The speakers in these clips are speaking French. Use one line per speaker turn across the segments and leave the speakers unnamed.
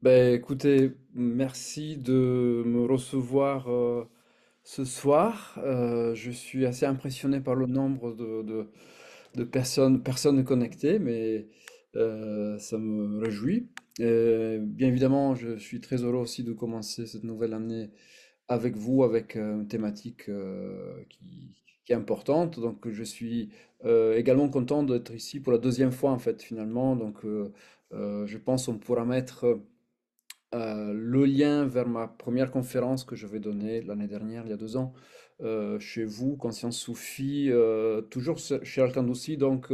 Écoutez, merci de me recevoir ce soir. Je suis assez impressionné par le nombre de personnes connectées, mais ça me réjouit. Bien évidemment, je suis très heureux aussi de commencer cette nouvelle année avec vous, avec une thématique qui est importante. Donc, je suis également content d'être ici pour la deuxième fois, en fait, finalement. Donc, je pense qu'on pourra mettre le lien vers ma première conférence que je vais donner l'année dernière, il y a 2 ans, chez vous, Conscience Soufie, toujours chez Al-Kandousi. Donc,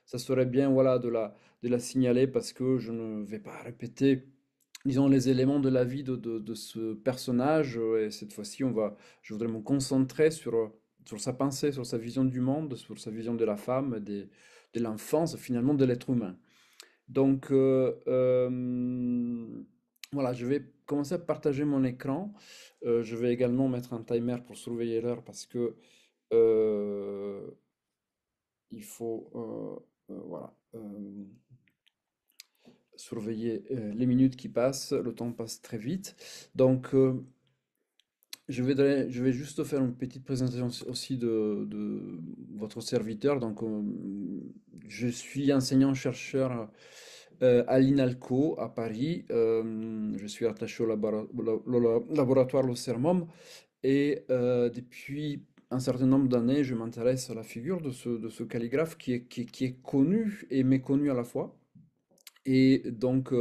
ça serait bien, voilà, de la signaler parce que je ne vais pas répéter, disons, les éléments de la vie de ce personnage. Et cette fois-ci, je voudrais me concentrer sur sa pensée, sur sa vision du monde, sur sa vision de la femme, de l'enfance, finalement, de l'être humain. Donc, voilà, je vais commencer à partager mon écran. Je vais également mettre un timer pour surveiller l'heure parce que euh, il faut voilà, surveiller les minutes qui passent. Le temps passe très vite. Donc, je vais juste faire une petite présentation aussi de votre serviteur. Donc, je suis enseignant-chercheur à l'INALCO à Paris. Je suis attaché au laboratoire Locermum et depuis un certain nombre d'années, je m'intéresse à la figure de ce calligraphe qui est connu et méconnu à la fois. Et donc,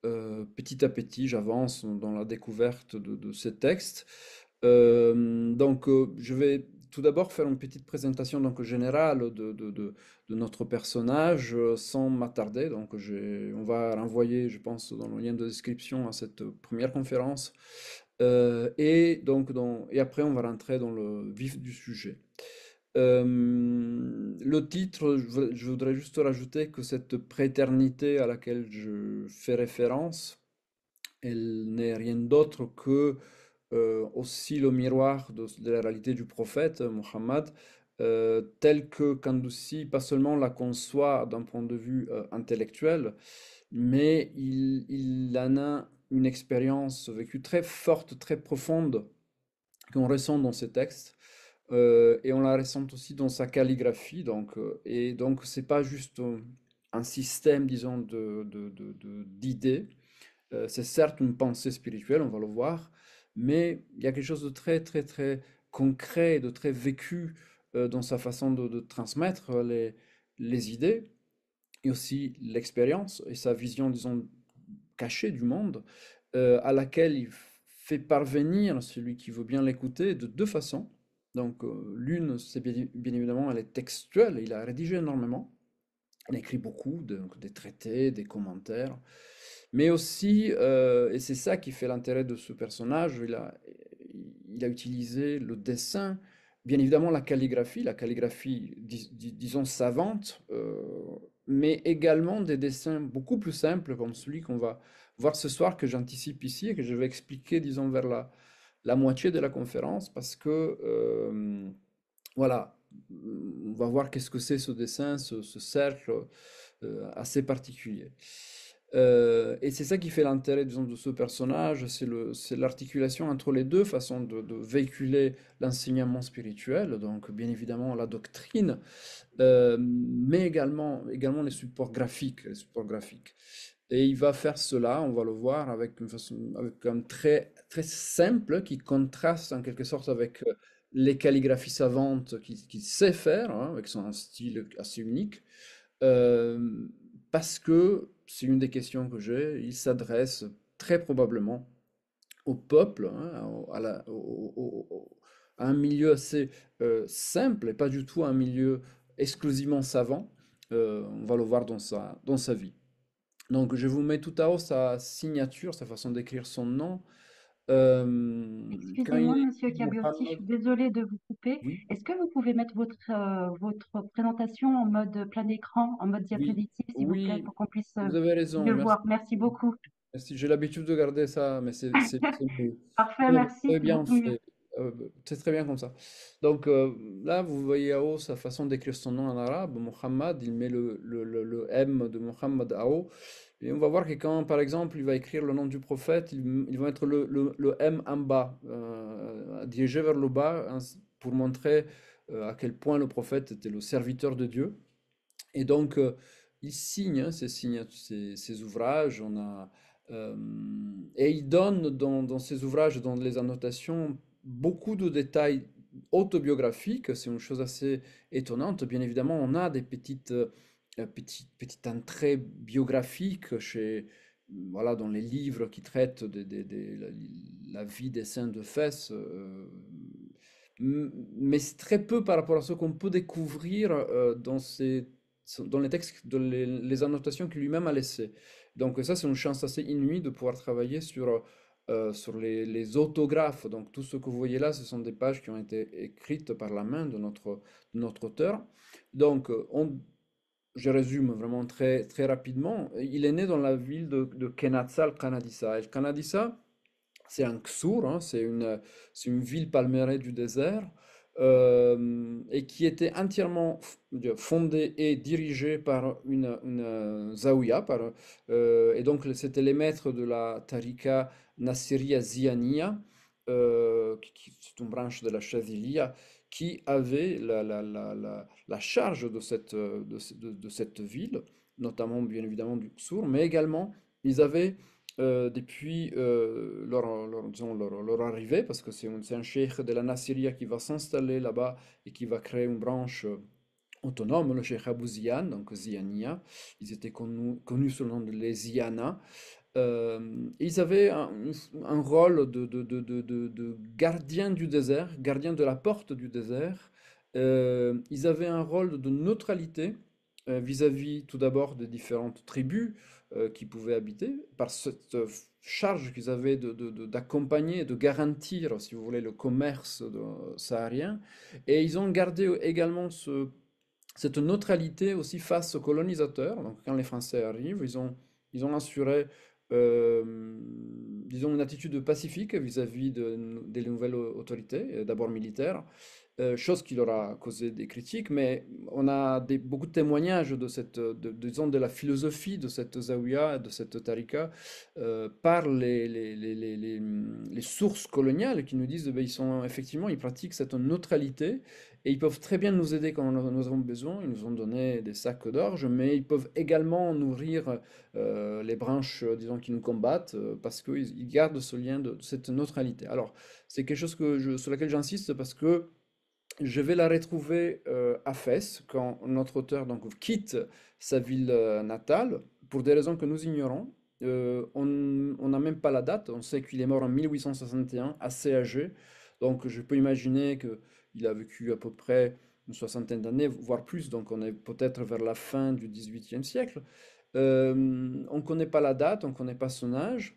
petit à petit, j'avance dans la découverte de ces textes. Donc, je vais tout d'abord faire une petite présentation donc, générale de notre personnage sans m'attarder. Donc, on va renvoyer, je pense, dans le lien de description à cette première conférence. Et après, on va rentrer dans le vif du sujet. Le titre, je voudrais juste rajouter que cette préternité à laquelle je fais référence, elle n'est rien d'autre que aussi le miroir de la réalité du prophète Muhammad, tel que Kandoussi, pas seulement la conçoit d'un point de vue intellectuel, mais il en a une expérience vécue très forte, très profonde, qu'on ressent dans ses textes. Et on la ressent aussi dans sa calligraphie. Et donc, c'est pas juste un système, disons, d'idées. C'est certes une pensée spirituelle, on va le voir, mais il y a quelque chose de très, très, très concret, de très vécu dans sa façon de transmettre les idées et aussi l'expérience et sa vision, disons, cachée du monde, à laquelle il fait parvenir celui qui veut bien l'écouter de deux façons. Donc, l'une, c'est bien évidemment, elle est textuelle, il a rédigé énormément, il a écrit beaucoup, donc des traités, des commentaires, mais aussi, et c'est ça qui fait l'intérêt de ce personnage, il a utilisé le dessin, bien évidemment la calligraphie, disons, savante, mais également des dessins beaucoup plus simples comme celui qu'on va voir ce soir, que j'anticipe ici et que je vais expliquer, disons, vers la moitié de la conférence, parce que, voilà, on va voir qu'est-ce que c'est ce dessin, ce cercle assez particulier. Et c'est ça qui fait l'intérêt, disons, de ce personnage, c'est l'articulation entre les deux façons de véhiculer l'enseignement spirituel, donc bien évidemment la doctrine, mais également les supports graphiques, les supports graphiques. Et il va faire cela, on va le voir, avec un trait très simple qui contraste en quelque sorte avec les calligraphies savantes qu'il sait faire, hein, avec son style assez unique. Euh, Parce que, c'est une des questions que j'ai, il s'adresse très probablement au peuple, hein, à un milieu assez simple et pas du tout un milieu exclusivement savant. On va le voir dans sa vie. Donc, je vous mets tout à haut sa signature, sa façon d'écrire son nom. Quand il
Excusez-moi,
est
Monsieur
écrit
Kaburti, je
Mohammed,
suis désolée de vous couper.
oui,
Est-ce que vous pouvez mettre votre présentation en mode plein écran, en mode
oui,
diapositive, s'il vous plaît,
oui,
pour qu'on puisse
vous avez raison,
mieux
merci.
voir? Merci beaucoup.
Merci, j'ai l'habitude de garder ça, mais c'est mieux.
Parfait,
Non, vous
merci,
avez
c'est
bien
beaucoup mieux.
fait. C'est très bien comme ça. Donc là, vous voyez en haut sa façon d'écrire son nom en arabe, Mohammed, il met le M de Mohammed en haut. Et on va voir que quand, par exemple, il va écrire le nom du prophète, il va mettre le M en bas, dirigé vers le bas, hein, pour montrer à quel point le prophète était le serviteur de Dieu. Et donc, il signe, hein, ses ouvrages. Euh, et il donne dans ses ouvrages, dans les annotations, beaucoup de détails autobiographiques. C'est une chose assez étonnante. Bien évidemment, on a des petites entrées biographiques voilà, dans les livres qui traitent la vie des saints de Fès. Mais c'est très peu par rapport à ce qu'on peut découvrir dans les textes, dans les annotations qu'il lui-même a laissées. Donc ça, c'est une chance assez inouïe de pouvoir travailler sur les autographes. Donc tout ce que vous voyez là, ce sont des pages qui ont été écrites par la main de notre auteur. Donc je résume vraiment très, très rapidement. Il est né dans la ville de Kenatsa al-Kanadissa. Et Kanadissa, c'est un Ksur, hein, c'est une ville palmeraie du désert, et qui était entièrement fondée et dirigée par une zaouia. Et donc, c'était les maîtres de la Tariqa Nassiriya Ziyaniya, c'est une branche de la Chaziliya, qui avait la charge de cette ville, notamment bien évidemment du Ksur, mais également ils avaient depuis disons, leur arrivée, parce que c'est un cheikh de la Nassiriya qui va s'installer là-bas et qui va créer une branche autonome, le cheikh Abou Ziyan, donc Ziyaniya. Ils étaient connus sous le nom de les Ziyana. Ils avaient un rôle de gardien du désert, gardien de la porte du désert. Ils avaient un rôle de neutralité vis-à-vis tout d'abord des différentes tribus qui pouvaient habiter, par cette charge qu'ils avaient d'accompagner, de garantir, si vous voulez, le commerce saharien. Et ils ont gardé également cette neutralité aussi face aux colonisateurs. Donc quand les Français arrivent, ils ont assuré, disons, une attitude pacifique vis-à-vis des nouvelles autorités, d'abord militaires, chose qui leur a causé des critiques, mais on a beaucoup de témoignages disons, de la philosophie de cette zaouia, de cette tarika, par les sources coloniales qui nous disent effectivement, ils pratiquent cette neutralité et ils peuvent très bien nous aider quand nous avons besoin. Ils nous ont donné des sacs d'orge, mais ils peuvent également nourrir les branches, disons, qui nous combattent, parce qu'ils gardent ce lien de cette neutralité. Alors, c'est quelque chose sur laquelle j'insiste parce que je vais la retrouver à Fès quand notre auteur donc, quitte sa ville natale pour des raisons que nous ignorons. On n'a même pas la date. On sait qu'il est mort en 1861, assez âgé. Donc je peux imaginer qu'il a vécu à peu près une soixantaine d'années, voire plus. Donc on est peut-être vers la fin du XVIIIe siècle. On ne connaît pas la date, on ne connaît pas son âge.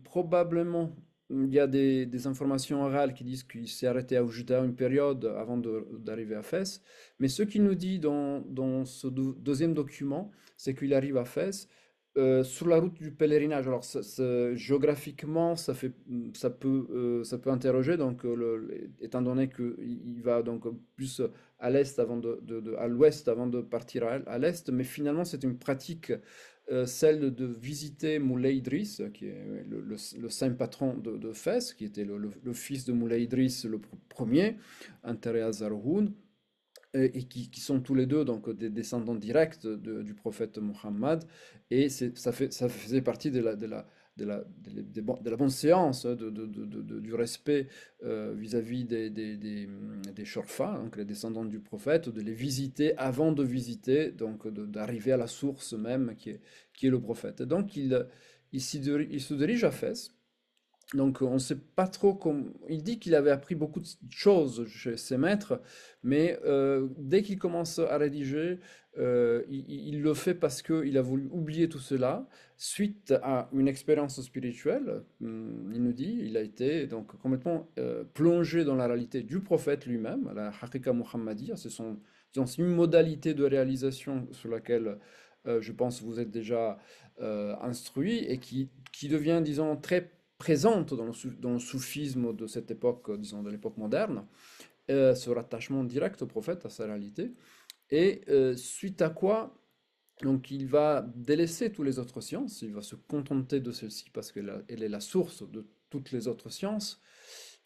Probablement, il y a des informations orales qui disent qu'il s'est arrêté à Oujda une période avant d'arriver à Fès. Mais ce qu'il nous dit dans ce deuxième document, c'est qu'il arrive à Fès sur la route du pèlerinage. Alors, géographiquement, ça peut interroger, donc, étant donné qu'il va donc plus à l'est à l'ouest avant de partir à l'est, mais finalement, c'est une pratique, celle de visiter Moulay Idriss, qui est le saint patron de Fès, qui était le fils de Moulay Idriss le premier, enterré à Zarouhoun, et qui sont tous les deux donc des descendants directs du prophète Muhammad. Et ça faisait partie de la bonne séance, hein, du respect vis-à-vis des Shorfa, donc les descendants du prophète, de les visiter avant de visiter, donc d'arriver à la source même qui est le prophète. Et donc il se dirige à Fès. Donc on ne sait pas trop comment. Il dit qu'il avait appris beaucoup de choses chez ses maîtres, mais dès qu'il commence à rédiger, il le fait parce qu'il a voulu oublier tout cela, suite à une expérience spirituelle. Il nous dit, il a été donc complètement plongé dans la réalité du prophète lui-même, la Haqiqa Muhammadiyya. C'est une modalité de réalisation sur laquelle je pense vous êtes déjà instruit et qui devient, disons, très présente dans le soufisme de cette époque, disons de l'époque moderne, ce rattachement direct au prophète, à sa réalité, et suite à quoi Donc il va délaisser toutes les autres sciences, il va se contenter de celle-ci parce qu'elle est la source de toutes les autres sciences.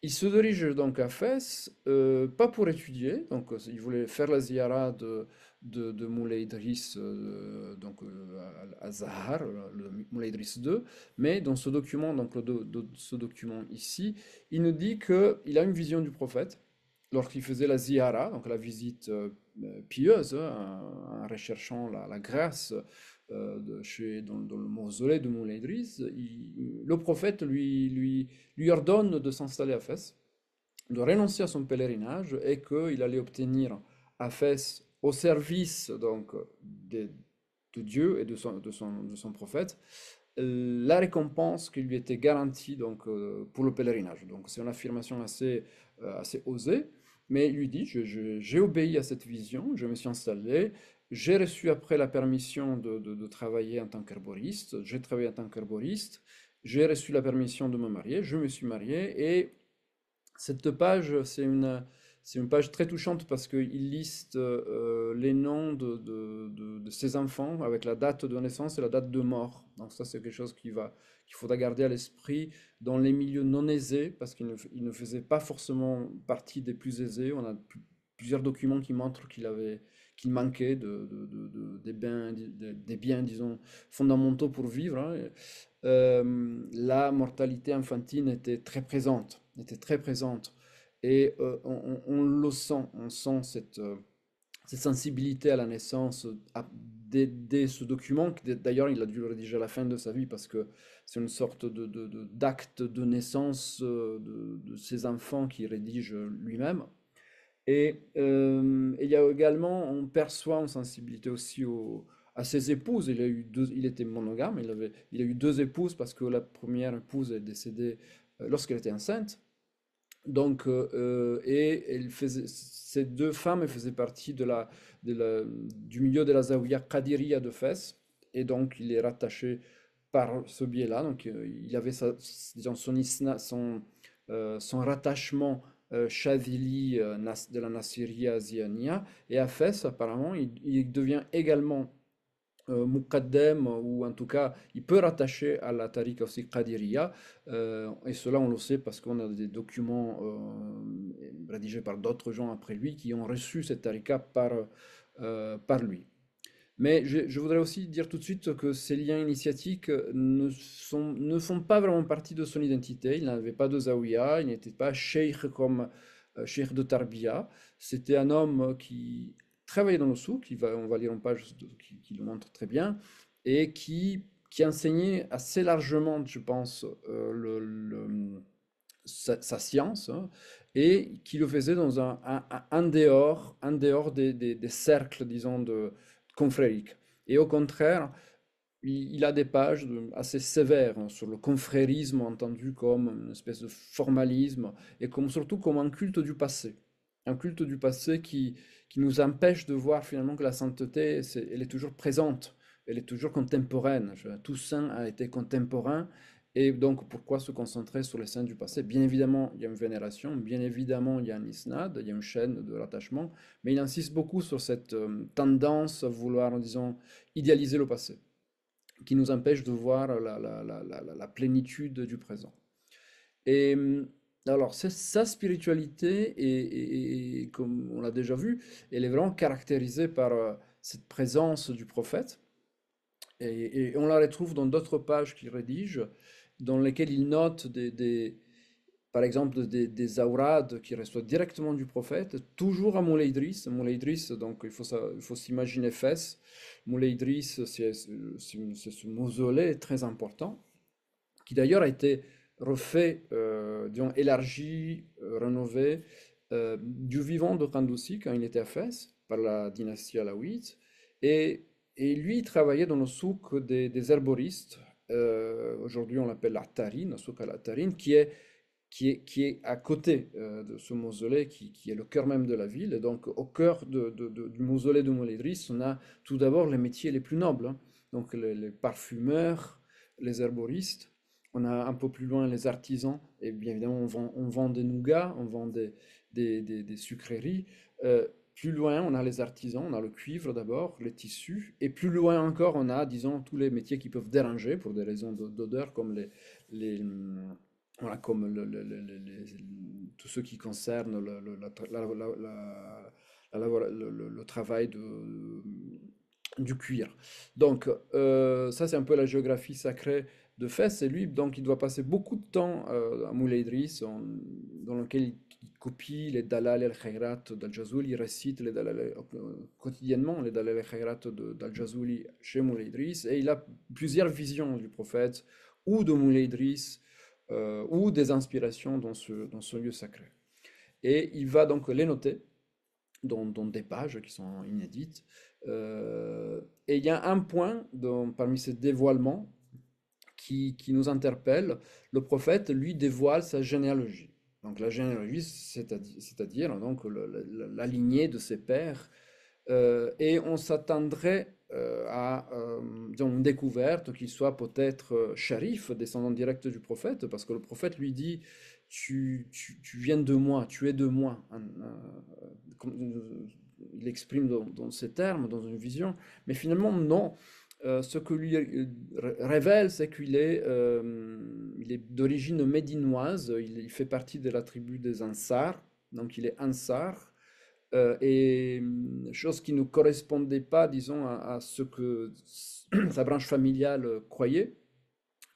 Il se dirige donc à Fès, pas pour étudier, donc il voulait faire la ziyara de Moulay Idriss, à Zahar, le Moulay Idriss II, mais dans ce document, donc ce document ici, il nous dit qu'il a une vision du prophète lorsqu'il faisait la ziyara, donc la visite pieuse, hein, en recherchant la grâce dans le mausolée de Moulay Idriss, le prophète lui ordonne de s'installer à Fès, de renoncer à son pèlerinage et qu'il allait obtenir à Fès, au service donc de Dieu et de son prophète, la récompense qui lui était garantie donc, pour le pèlerinage. Donc c'est une affirmation assez osée, mais il lui dit, j'ai obéi à cette vision, je me suis installé, j'ai reçu après la permission de travailler en tant qu'herboriste, j'ai travaillé en tant qu'herboriste, j'ai reçu la permission de me marier, je me suis marié, et cette page, c'est une page très touchante parce qu'il liste les noms de ses enfants avec la date de naissance et la date de mort. Donc ça, c'est quelque chose qu'il faudra garder à l'esprit dans les milieux non aisés parce il ne faisait pas forcément partie des plus aisés. On a plusieurs documents qui montrent qu'il manquait des biens, disons, fondamentaux pour vivre, hein. La mortalité infantile était très présente. Et on le sent, on sent cette sensibilité à la naissance dès ce document. D'ailleurs, il a dû le rédiger à la fin de sa vie parce que c'est une sorte d'acte de naissance de ses enfants qu'il rédige lui-même. Et il y a également, on perçoit une sensibilité aussi à ses épouses. Il était monogame, il a eu deux épouses parce que la première épouse est décédée lorsqu'elle était enceinte. Donc, ces deux femmes elles faisaient partie du milieu de la Zawiya Qadiriya de Fès. Et donc, il est rattaché par ce biais-là. Donc, il avait disons, son rattachement Chadhili de la Nassiriya Ziania. Et à Fès, apparemment, il devient également Muqaddam, ou en tout cas, il peut rattacher à la tariqa aussi Qadiriya. Et cela, on le sait parce qu'on a des documents rédigés par d'autres gens après lui qui ont reçu cette tariqa par lui. Mais je voudrais aussi dire tout de suite que ces liens initiatiques ne font pas vraiment partie de son identité. Il n'avait pas de zawiya, il n'était pas cheikh comme cheikh de Tarbiya. C'était un homme qui travaillait dans le souk, on va lire une page qui le montre très bien, et qui enseignait assez largement, je pense, sa science, hein, et qui le faisait dans un dehors des cercles, disons, confrériques. Et au contraire, il a des pages assez sévères hein, sur le confrérisme entendu comme une espèce de formalisme et surtout comme un culte du passé. Un culte du passé qui nous empêche de voir finalement que la sainteté, elle est toujours présente, elle est toujours contemporaine. Tout saint a été contemporain. Et donc, pourquoi se concentrer sur les saints du passé? Bien évidemment, il y a une vénération, bien évidemment, il y a un isnad, il y a une chaîne de rattachement, mais il insiste beaucoup sur cette tendance à vouloir, disons, idéaliser le passé qui nous empêche de voir la plénitude du présent. Et alors, sa spiritualité, comme on l'a déjà vu, elle est vraiment caractérisée par cette présence du prophète. Et on la retrouve dans d'autres pages qu'il rédige, dans lesquelles il note par exemple des aurades qui reçoivent directement du prophète, toujours à Moulay Idriss. Moulay Idriss, donc il faut s'imaginer Fès. Moulay Idriss, c'est ce mausolée très important, qui d'ailleurs a été refait, disons, élargi, rénové, du vivant de Qandoussi quand il était à Fès, par la dynastie alawite. Et lui, il travaillait dans le souk des herboristes. Aujourd'hui, on l'appelle l'Atarin, le souk al-Atarin, qui est à côté de ce mausolée, qui est le cœur même de la ville. Et donc, au cœur du mausolée de Moulay Idriss, on a tout d'abord les métiers les plus nobles, hein. Donc, les parfumeurs, les herboristes. On a un peu plus loin les artisans. Et bien évidemment, on vend des nougats, on vend des sucreries. plus loin, on a les artisans, on a le cuivre d'abord, les tissus, et plus loin encore, on a, disons, tous les métiers qui peuvent déranger pour des raisons d'odeur, comme voilà, comme tout ce qui concerne le travail du cuir. Donc, ça, c'est un peu la géographie sacrée de Fès. Et lui, donc, il doit passer beaucoup de temps à Moulay Idriss, dans lequel il copie les Dalal el-Khayrat d'Al-Jazouli, il récite quotidiennement les Dalal el-Khayrat d'Al-Jazouli chez Moulay Idriss. Et il a plusieurs visions du prophète, ou de Moulay Idriss, ou des inspirations dans ce lieu sacré. Et il va donc les noter dans des pages qui sont inédites. Et il y a un point parmi ces dévoilements qui nous interpelle. Le prophète, lui, dévoile sa généalogie. Donc la généalogie, c'est-à-dire donc la lignée de ses pères. Et on s'attendrait à disons, une découverte qu'il soit peut-être sharif, descendant direct du prophète, parce que le prophète lui dit, tu viens de moi, tu es de moi. Il exprime dans ces termes, dans une vision, mais finalement non. Ce que lui révèle, c'est il est d'origine médinoise, il fait partie de la tribu des Ansar, donc il est Ansar, et chose qui ne correspondait pas, disons, à ce que sa branche familiale croyait,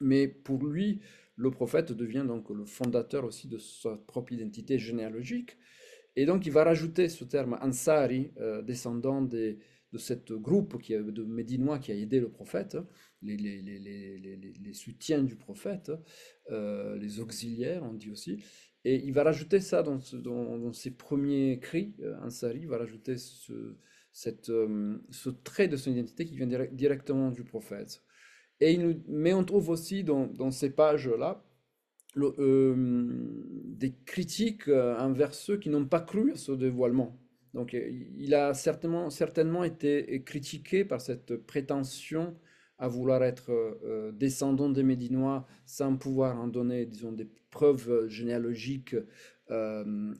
mais pour lui, le prophète devient donc le fondateur aussi de sa propre identité généalogique, et donc il va rajouter ce terme Ansari, descendant de cette groupe de Médinois qui a aidé le prophète, les soutiens du prophète, les auxiliaires, on dit aussi. Et il va rajouter ça dans ses premiers cris, Ansari, il va rajouter ce trait de son identité qui vient directement du prophète. Mais on trouve aussi dans ces pages-là des critiques envers ceux qui n'ont pas cru à ce dévoilement. Donc il a certainement été critiqué par cette prétention à vouloir être descendant des Médinois sans pouvoir en donner, disons, des preuves généalogiques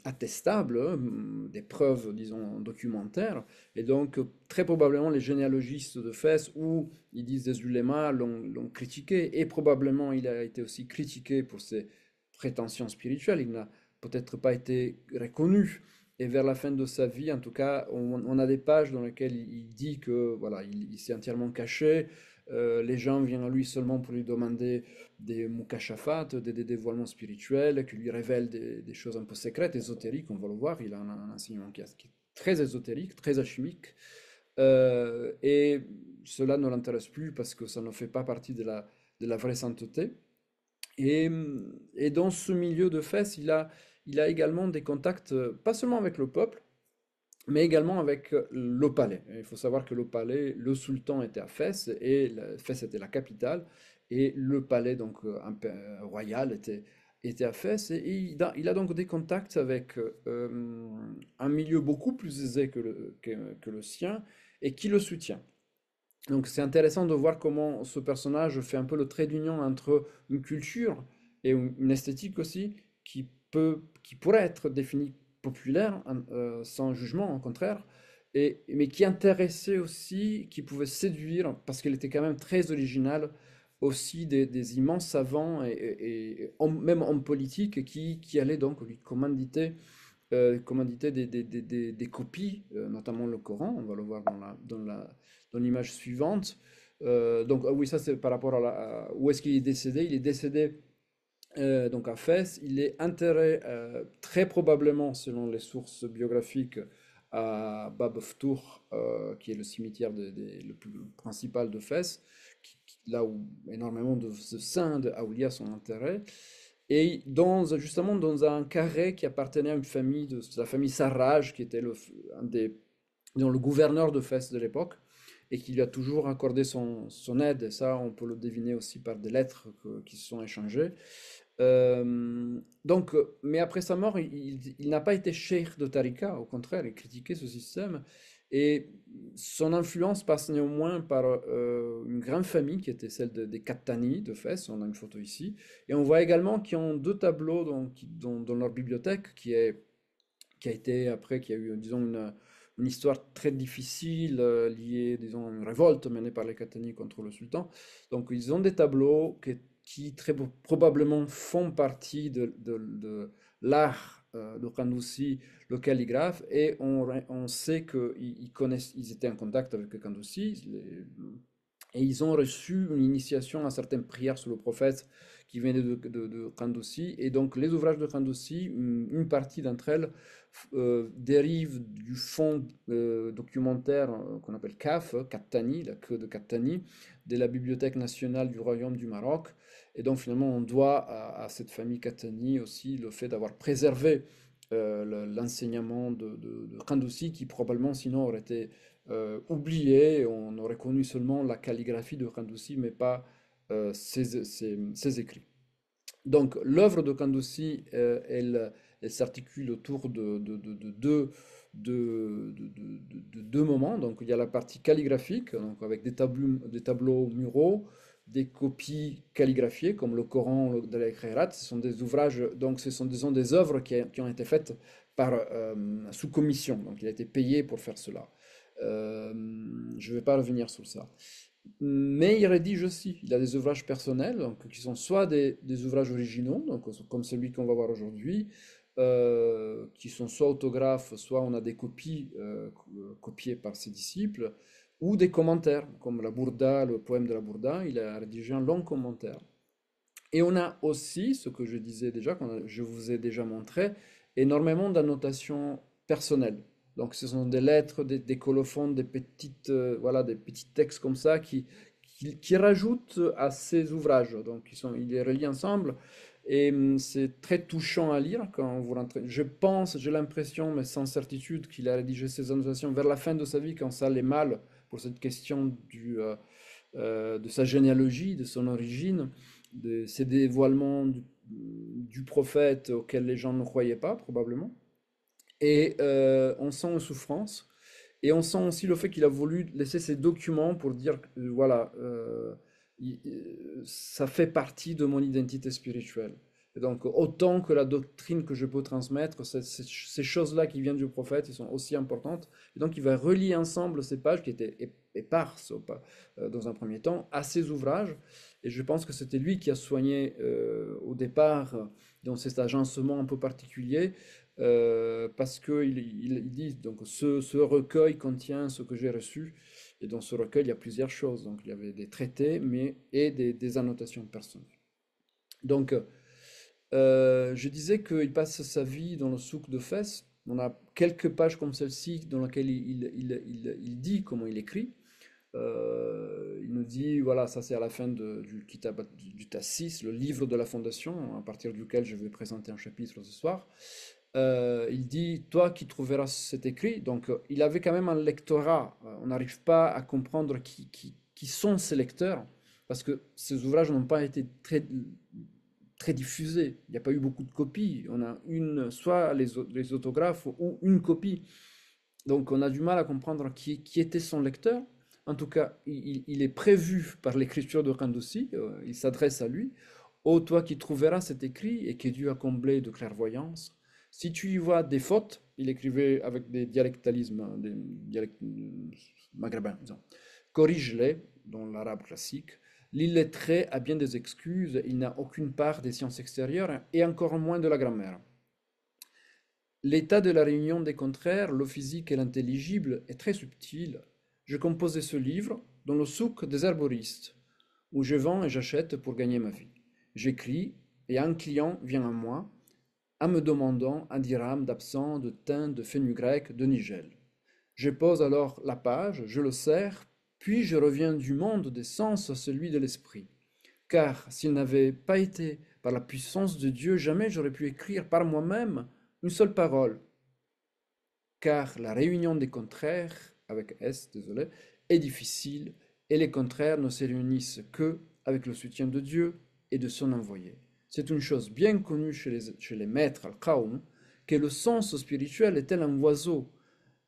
attestables, des preuves, disons, documentaires. Et donc, très probablement, les généalogistes de Fès, ou ils disent des ulémas, l'ont critiqué, et probablement il a été aussi critiqué pour ses prétentions spirituelles. Il n'a peut-être pas été reconnu. Et vers la fin de sa vie, en tout cas, on a des pages dans lesquelles il dit que voilà, il s'est entièrement caché. Les gens viennent à lui seulement pour lui demander des mukashafat, des dévoilements spirituels, qui lui révèlent des choses un peu secrètes, ésotériques, on va le voir. Il a un enseignement qui est très ésotérique, très alchimique. Et cela ne l'intéresse plus parce que ça ne fait pas partie de la vraie sainteté. Et, et dans ce milieu de Fès, il a également des contacts, pas seulement avec le peuple, mais également avec le palais. Il faut savoir que le palais, le sultan était à Fès, et Fès était la capitale, et le palais donc royal était à Fès, et il a donc des contacts avec un milieu beaucoup plus aisé que le sien, et qui le soutient. Donc c'est intéressant de voir comment ce personnage fait un peu le trait d'union entre une culture et une esthétique aussi qui pourrait être définie populaire, sans jugement, au contraire, mais qui intéressait aussi, qui pouvait séduire, parce qu'elle était quand même très originale, aussi des immenses savants même hommes politiques qui allaient donc lui commanditer des copies, notamment le Coran, on va le voir dans l'image suivante. Donc, ah oui, ça c'est par rapport où est-ce qu'il est décédé. Il est décédé donc à Fès. Il est enterré très probablement, selon les sources biographiques, à Bab Ftour, qui est le cimetière le plus principal de Fès, là où énormément de saints de Aoulias sont enterrés. Et justement dans un carré qui appartenait à une famille de la famille Sarraj, qui était disons, le gouverneur de Fès de l'époque, et qui lui a toujours accordé son aide. Et ça, on peut le deviner aussi par des lettres qui se sont échangées. Mais après sa mort, il n'a pas été cheikh de Tariqa, au contraire, il critiquait ce système. Et son influence passe néanmoins par une grande famille qui était celle des Kattani de Fès, on a une photo ici. Et on voit également qu'ils ont deux tableaux dans leur bibliothèque qui a eu, disons, une histoire très difficile liée, disons, à une révolte menée par les Khatani contre le sultan. Donc, ils ont des tableaux qui très probablement font partie de l'art de Kandouzi, le calligraphe, et on sait qu'ils connaissent, ils étaient en contact avec Kandouzi, et ils ont reçu une initiation à certaines prières sur le prophète qui venaient de Kandouzi. Et donc, les ouvrages de Kandouzi, une partie d'entre elles dérivent du fonds documentaire qu'on appelle CAF, Kattani, la queue de Kattani, de la Bibliothèque nationale du Royaume du Maroc. Et donc, finalement, on doit à cette famille Kattani aussi le fait d'avoir préservé l'enseignement de Kandouzi, qui probablement sinon aurait été oublié. On aurait connu seulement la calligraphie de Kandouzi, mais pas ses écrits. Donc l'œuvre de Kandouzi, elle s'articule autour de deux moments. Donc il y a la partie calligraphique, donc avec des tableaux muraux, des copies calligraphiées comme le Coran de la Khairat. Ce sont des ouvrages, donc ce sont disons, des œuvres qui ont été faites sous commission. Donc il a été payé pour faire cela. Euh, je ne vais pas revenir sur ça. Mais il rédige aussi. Il a des ouvrages personnels, donc, qui sont soit des ouvrages originaux, donc, comme celui qu'on va voir aujourd'hui, qui sont soit autographes, soit on a des copies copiées par ses disciples, ou des commentaires, comme la Bourda, le poème de la Bourda, il a rédigé un long commentaire. Et on a aussi, ce que je disais déjà, je vous ai déjà montré, énormément d'annotations personnelles. Donc ce sont des lettres, des colophons, des petites, voilà, des petits textes comme ça qui rajoutent à ces ouvrages. Donc ils les relient ensemble et c'est très touchant à lire quand vous rentrez. Je pense, j'ai l'impression, mais sans certitude, qu'il a rédigé ces annotations vers la fin de sa vie quand ça allait mal pour cette question de sa généalogie, de son origine, de ces dévoilements du prophète auxquels les gens ne croyaient pas, probablement. Et on sent une souffrance. Et on sent aussi le fait qu'il a voulu laisser ces documents pour dire, voilà, ça fait partie de mon identité spirituelle. Et donc, autant que la doctrine que je peux transmettre, ces choses-là qui viennent du prophète, ils sont aussi importantes. Et donc, il va relier ensemble ces pages qui étaient éparses dans un premier temps à ces ouvrages. Et je pense que c'était lui qui a soigné au départ, dans cet agencement un peu particulier, parce qu'il dit, donc, ce recueil contient ce que j'ai reçu. Et dans ce recueil, il y a plusieurs choses. Donc, il y avait des traités, et des annotations personnelles. Donc, je disais qu'il passe sa vie dans le souk de Fès. On a quelques pages comme celle-ci dans lesquelles il dit comment il écrit. Il nous dit, voilà, ça c'est à la fin du Kitab du Tassis, le livre de la fondation, à partir duquel je vais présenter un chapitre ce soir. Il dit, toi qui trouveras cet écrit, donc il avait quand même un lectorat. On n'arrive pas à comprendre qui sont ces lecteurs, parce que ces ouvrages n'ont pas été très diffusés. Il n'y a pas eu beaucoup de copies. On a soit les autographes ou une copie. Donc on a du mal à comprendre qui était son lecteur. En tout cas, il est prévu par l'écriture de Kandouzi, il s'adresse à lui. Ô toi qui trouveras cet écrit et qui es dû à combler de clairvoyance, si tu y vois des fautes, il écrivait avec des dialectalismes, des dialectes maghrébins, disons, corrige-les dans l'arabe classique. L'illettré a bien des excuses, il n'a aucune part des sciences extérieures et encore moins de la grammaire. L'état de la réunion des contraires, le physique et l'intelligible, est très subtil. Je composais ce livre dans le souk des herboristes, où je vends et j'achète pour gagner ma vie. J'écris, et un client vient à moi, en me demandant un dirham d'absent, de thym, de fenugrec, de nigel. Je pose alors la page, je le serre, puis je reviens du monde des sens à celui de l'esprit. Car s'il n'avait pas été par la puissance de Dieu, jamais j'aurais pu écrire par moi-même une seule parole. Car la réunion des contraires, avec S, désolé, est difficile, et les contraires ne se réunissent que avec le soutien de Dieu et de son envoyé. C'est une chose bien connue chez les maîtres al-Qawm, que le sens spirituel est tel un oiseau.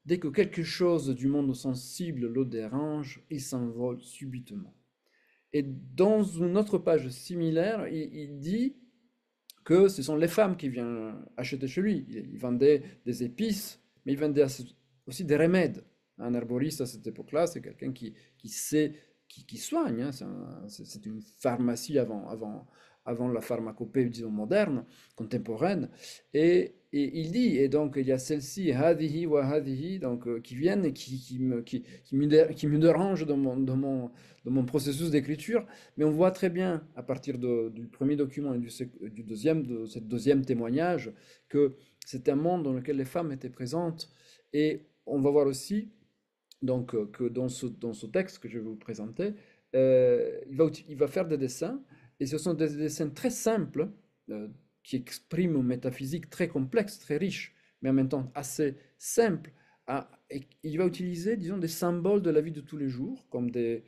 Dès que quelque chose du monde sensible le dérange, il s'envole subitement. Et dans une autre page similaire, il dit que ce sont les femmes qui viennent acheter chez lui. Il vendait des épices, mais il vendait aussi des remèdes. Un herboriste à cette époque-là, c'est quelqu'un qui sait, qui soigne, hein. C'est une pharmacie avant la pharmacopée, disons, moderne, contemporaine. Et il dit, et donc il y a celle-ci, hadihi wa hadihi, donc qui viennent et qui me dérangent dans mon processus d'écriture. Mais on voit très bien, à partir du premier document et du deuxième, de ce deuxième témoignage, que c'est un monde dans lequel les femmes étaient présentes. Et on va voir aussi donc, que dans ce texte que je vais vous présenter, il va faire des dessins, et ce sont des dessins très simples, euh, qui expriment une métaphysique très complexe, très riche, mais en même temps assez simple. Et il va utiliser, disons, des symboles de la vie de tous les jours, comme des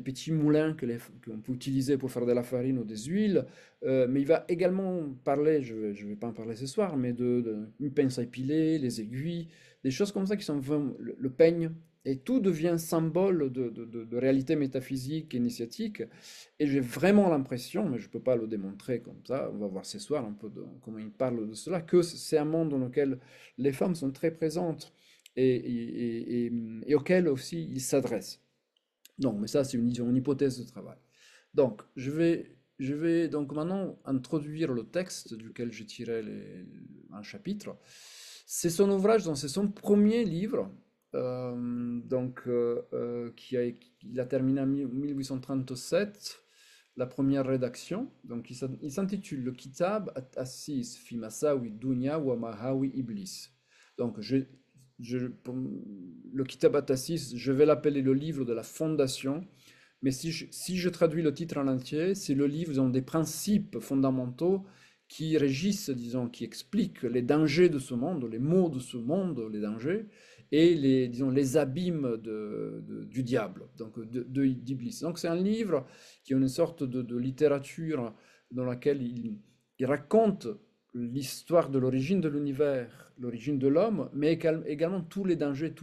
petits moulins qu'on peut utiliser pour faire de la farine ou des huiles, mais il va également parler, je ne vais pas en parler ce soir, mais une pince à épiler, les aiguilles, des choses comme ça qui sont vraiment le peigne, et tout devient symbole de réalité métaphysique, initiatique. Et j'ai vraiment l'impression, mais je ne peux pas le démontrer comme ça, on va voir ce soir un peu comment il parle de cela, que c'est un monde dans lequel les femmes sont très présentes et auquel aussi il s'adresse. Donc, mais ça, c'est une hypothèse de travail. Donc, je vais donc maintenant introduire le texte duquel j'ai tiré un chapitre. C'est son ouvrage, donc c'est son premier livre, il a terminé en 1837, la première rédaction. Donc, il s'intitule Le Kitab Assis fi Masawi Dunya wa Mahawi Iblis. Donc, le Kitab Assis, je vais l'appeler le livre de la fondation, mais si je traduis le titre en entier, c'est le livre dans des principes fondamentaux qui régissent, disons, qui expliquent les dangers de ce monde, les maux de ce monde, les dangers, et disons, les abîmes du diable, donc d'Iblis. Donc c'est un livre qui est une sorte de littérature dans laquelle il raconte l'histoire de l'origine de l'univers, l'origine de l'homme, mais également tous les dangers,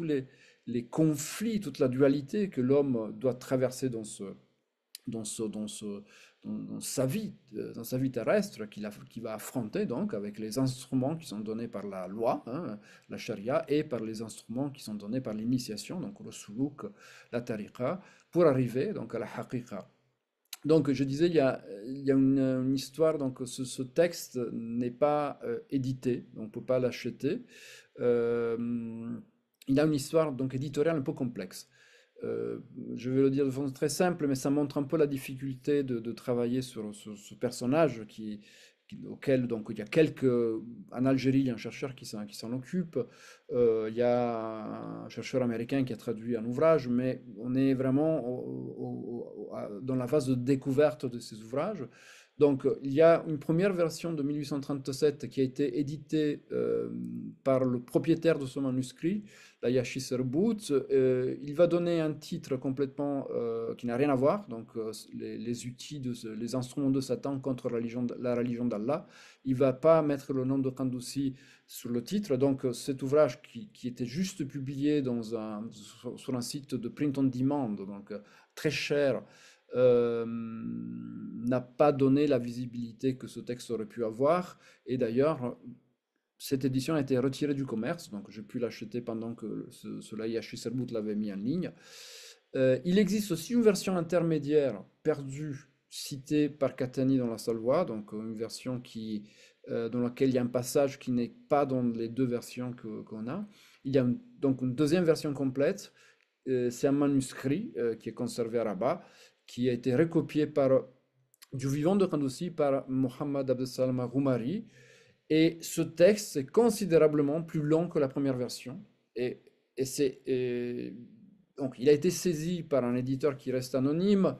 les conflits, toute la dualité que l'homme doit traverser dans, ce, dans, ce, dans sa vie terrestre, qu'il va affronter donc avec les instruments qui sont donnés par la loi, hein, la charia, et par les instruments qui sont donnés par l'initiation, donc le suluk, la tariqa, pour arriver donc à la haqiqa. Donc, je disais, il y a une histoire, donc ce texte n'est pas édité, donc on ne peut pas l'acheter. Euh, il a une histoire donc éditoriale un peu complexe. Euh, je vais le dire de façon très simple, mais ça montre un peu la difficulté de travailler sur ce personnage auquel donc il y a en Algérie, il y a un chercheur qui s'en occupe. Il y a un chercheur américain qui a traduit un ouvrage, mais on est vraiment dans la phase de découverte de ces ouvrages. Donc, il y a une première version de 1837 qui a été éditée par le propriétaire de ce manuscrit, la Yashi Serbout. Il va donner un titre complètement qui n'a rien à voir, donc les outils, les instruments de Satan contre la religion d'Allah. Il ne va pas mettre le nom de Kandoussi sur le titre. Donc cet ouvrage qui était juste publié sur un site de print on demand, donc très cher, n'a pas donné la visibilité que ce texte aurait pu avoir. Et d'ailleurs, cette édition a été retirée du commerce, donc j'ai pu l'acheter pendant que cela Yashi Serbout l'avait mis en ligne. Il existe aussi une version intermédiaire perdue, citée par Catani dans la Salvoie, donc une version dans laquelle il y a un passage qui n'est pas dans les deux versions qu'on a. Il y a donc une deuxième version complète, c'est un manuscrit qui est conservé à Rabat, qui a été recopié du vivant de Kandossi par Mohammad Abdesalam Roumari. Et ce texte est considérablement plus long que la première version. Et, donc, il a été saisi par un éditeur qui reste anonyme,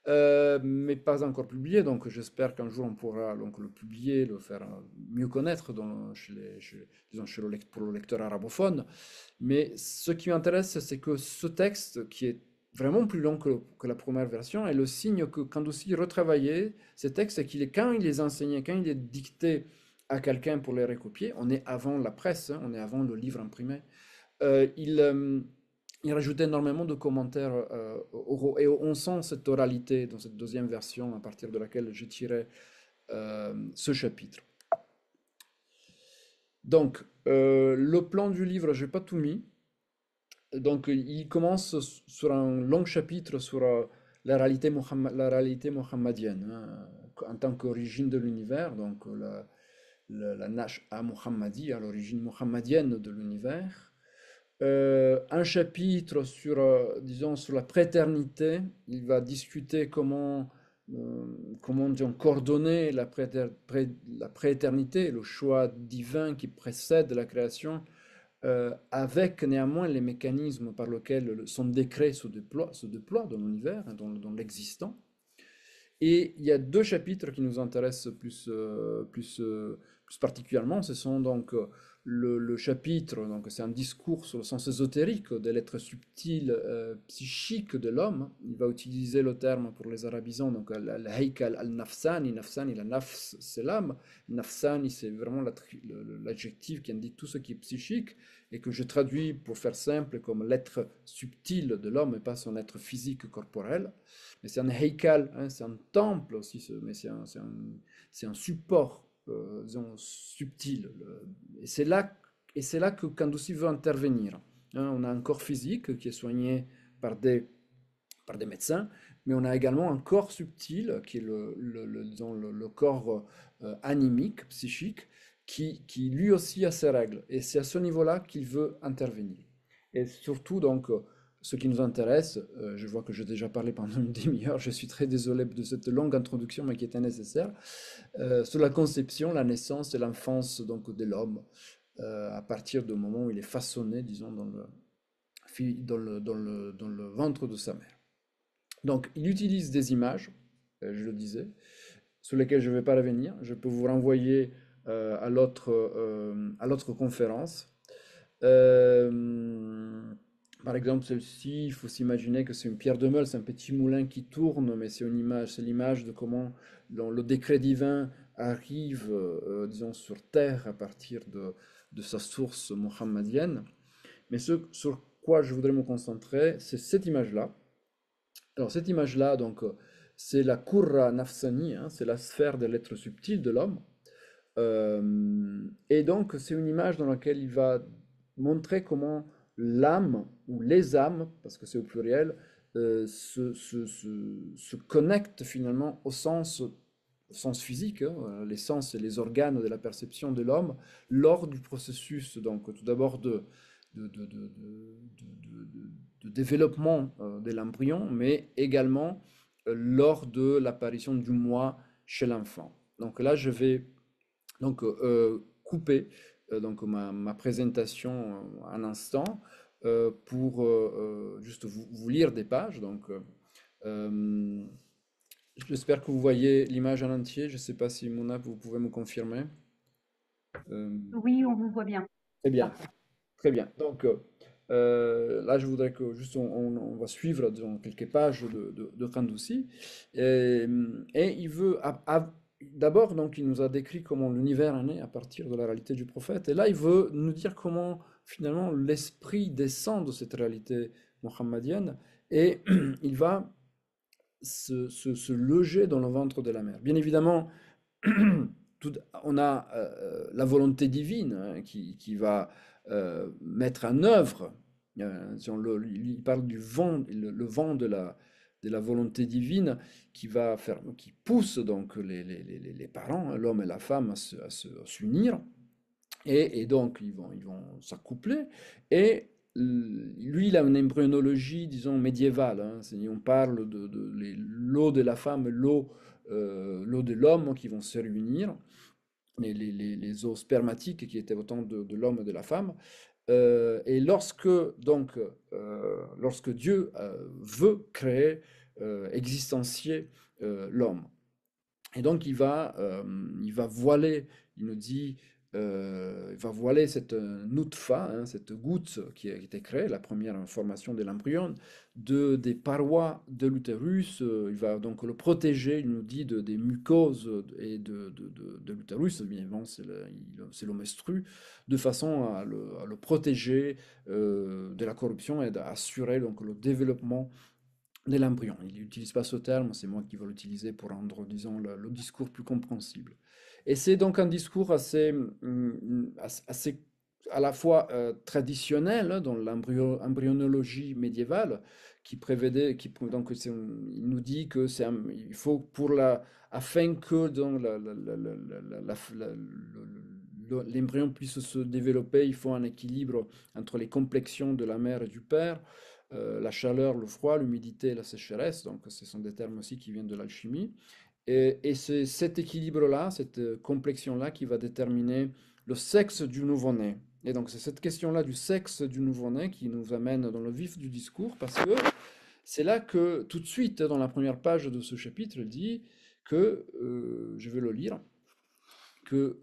mais pas encore publié. Donc, j'espère qu'un jour on pourra donc, le publier, le faire mieux connaître disons, pour le lecteur arabophone. Mais ce qui m'intéresse, c'est que ce texte, qui est vraiment plus long que la première version, est le signe que Kandoussi retravaillait ces textes et quand il les enseignait, quand il les dictait à quelqu'un pour les recopier, on est avant la presse, hein, on est avant le livre imprimé, euh, il, euh, il rajoutait énormément de commentaires oraux, et on sent cette oralité dans cette deuxième version à partir de laquelle j'ai tiré ce chapitre. Donc, le plan du livre, je n'ai pas tout mis. Donc, il commence sur un long chapitre sur la réalité mohammadienne, hein, en tant qu'origine de l'univers, donc la Nash'a Muhammadi, à l'origine mohammadienne de l'univers. Un chapitre sur, disons, sur la préternité. Il va discuter comment disons, coordonner la prééternité, le choix divin qui précède la création, avec néanmoins les mécanismes par lesquels son décret se déploie dans l'univers, hein, dans l'existant. Et il y a deux chapitres qui nous intéressent plus particulièrement. Ce sont donc le chapitre, donc c'est un discours sur le sens ésotérique de l'être subtil psychique de l'homme. Il va utiliser le terme pour les arabisants, donc al-haykal al-nafsani. Nafsani, la nafs, c'est l'âme. Nafsani, c'est vraiment l'adjectif qui indique tout ce qui est psychique et que je traduis pour faire simple comme l'être subtil de l'homme et pas son être physique corporel. Mais c'est un heikal, hein, c'est un temple aussi, mais c'est un support, disons, subtil. Et c'est là que Kandoussi veut intervenir. Hein. On a un corps physique qui est soigné par des médecins, mais on a également un corps subtil qui est disons, le corps animique, psychique, qui lui aussi a ses règles. Et c'est à ce niveau-là qu'il veut intervenir. Et surtout, donc, ce qui nous intéresse, je vois que j'ai déjà parlé pendant une demi-heure, je suis très désolé de cette longue introduction, mais qui était nécessaire, sur la conception, la naissance et l'enfance donc, de l'homme, à partir du moment où il est façonné, disons, dans le ventre de sa mère. Donc, il utilise des images, je le disais, sur lesquelles je ne vais pas revenir. Je peux vous renvoyer à l'autre conférence. Euh, Par exemple, celle-ci, il faut s'imaginer que c'est une pierre de meule, c'est un petit moulin qui tourne, mais c'est l'image de comment le décret divin arrive, disons, sur terre à partir de sa source mohammadienne. Mais ce sur quoi je voudrais me concentrer, c'est cette image-là. Alors, cette image-là, donc, c'est la Qurra Nafsani, hein, c'est la sphère de l'être subtil de l'homme. Et donc, c'est une image dans laquelle il va montrer comment l'âme, ou les âmes, parce que c'est au pluriel, se connectent finalement au sens physique, hein, les sens et les organes de la perception de l'homme, lors du processus, donc tout d'abord de développement de l'embryon, mais également lors de l'apparition du moi chez l'enfant. Donc là, je vais donc couper donc ma présentation un instant pour juste vous lire des pages. Donc, euh, j'espère que vous voyez l'image en entier. Je ne sais pas si Mona, vous pouvez me confirmer. Euh,
Oui, on vous voit bien.
Très bien,
Parfait.
très bien. Donc là, je voudrais que juste on va suivre disons, quelques pages de Kandouci. Et il veut d'abord donc il nous a décrit comment l'univers est né à partir de la réalité du prophète. Et là, il veut nous dire comment finalement l'esprit descend de cette réalité mohammadienne et il va se loger dans le ventre de la mer. Bien évidemment, on a la volonté divine hein, qui va mettre en œuvre, il parle du vent, le vent de la volonté divine qui pousse donc les parents, hein, l'homme et la femme, à s'unir. Et donc, ils vont s'accoupler. Et lui, il a une embryologie, disons, médiévale. Hein. On parle de l'eau de la femme, l'eau de l'homme qui vont se réunir, les os spermatiques qui étaient autant de l'homme et de la femme. Et lorsque Dieu veut créer, existencier l'homme, et donc il va voiler, il nous dit, il va voiler cette nutfa, hein, cette goutte qui a été créée, la première formation de l'embryon, des parois de l'utérus. Il va donc le protéger, il nous dit, des mucoses et de l'utérus, bien évidemment c'est le menstru, de façon à le protéger de la corruption et d'assurer donc le développement de l'embryon. Il n'utilise pas ce terme, c'est moi qui vais l'utiliser pour rendre, disons, le discours plus compréhensible. Et c'est donc un discours assez à la fois traditionnelle hein, dans l'embryonologie médiévale, qui prévedait, donc il nous dit que il faut afin que dans l'embryon puisse se développer, il faut un équilibre entre les complexions de la mère et du père, la chaleur, le froid, l'humidité et la sécheresse. Donc ce sont des termes aussi qui viennent de l'alchimie. Et c'est cet équilibre-là, cette complexion-là qui va déterminer le sexe du nouveau-né. Et donc c'est cette question-là du sexe du nouveau-né qui nous amène dans le vif du discours, parce que c'est là que tout de suite, dans la première page de ce chapitre, il dit que, je vais le lire, que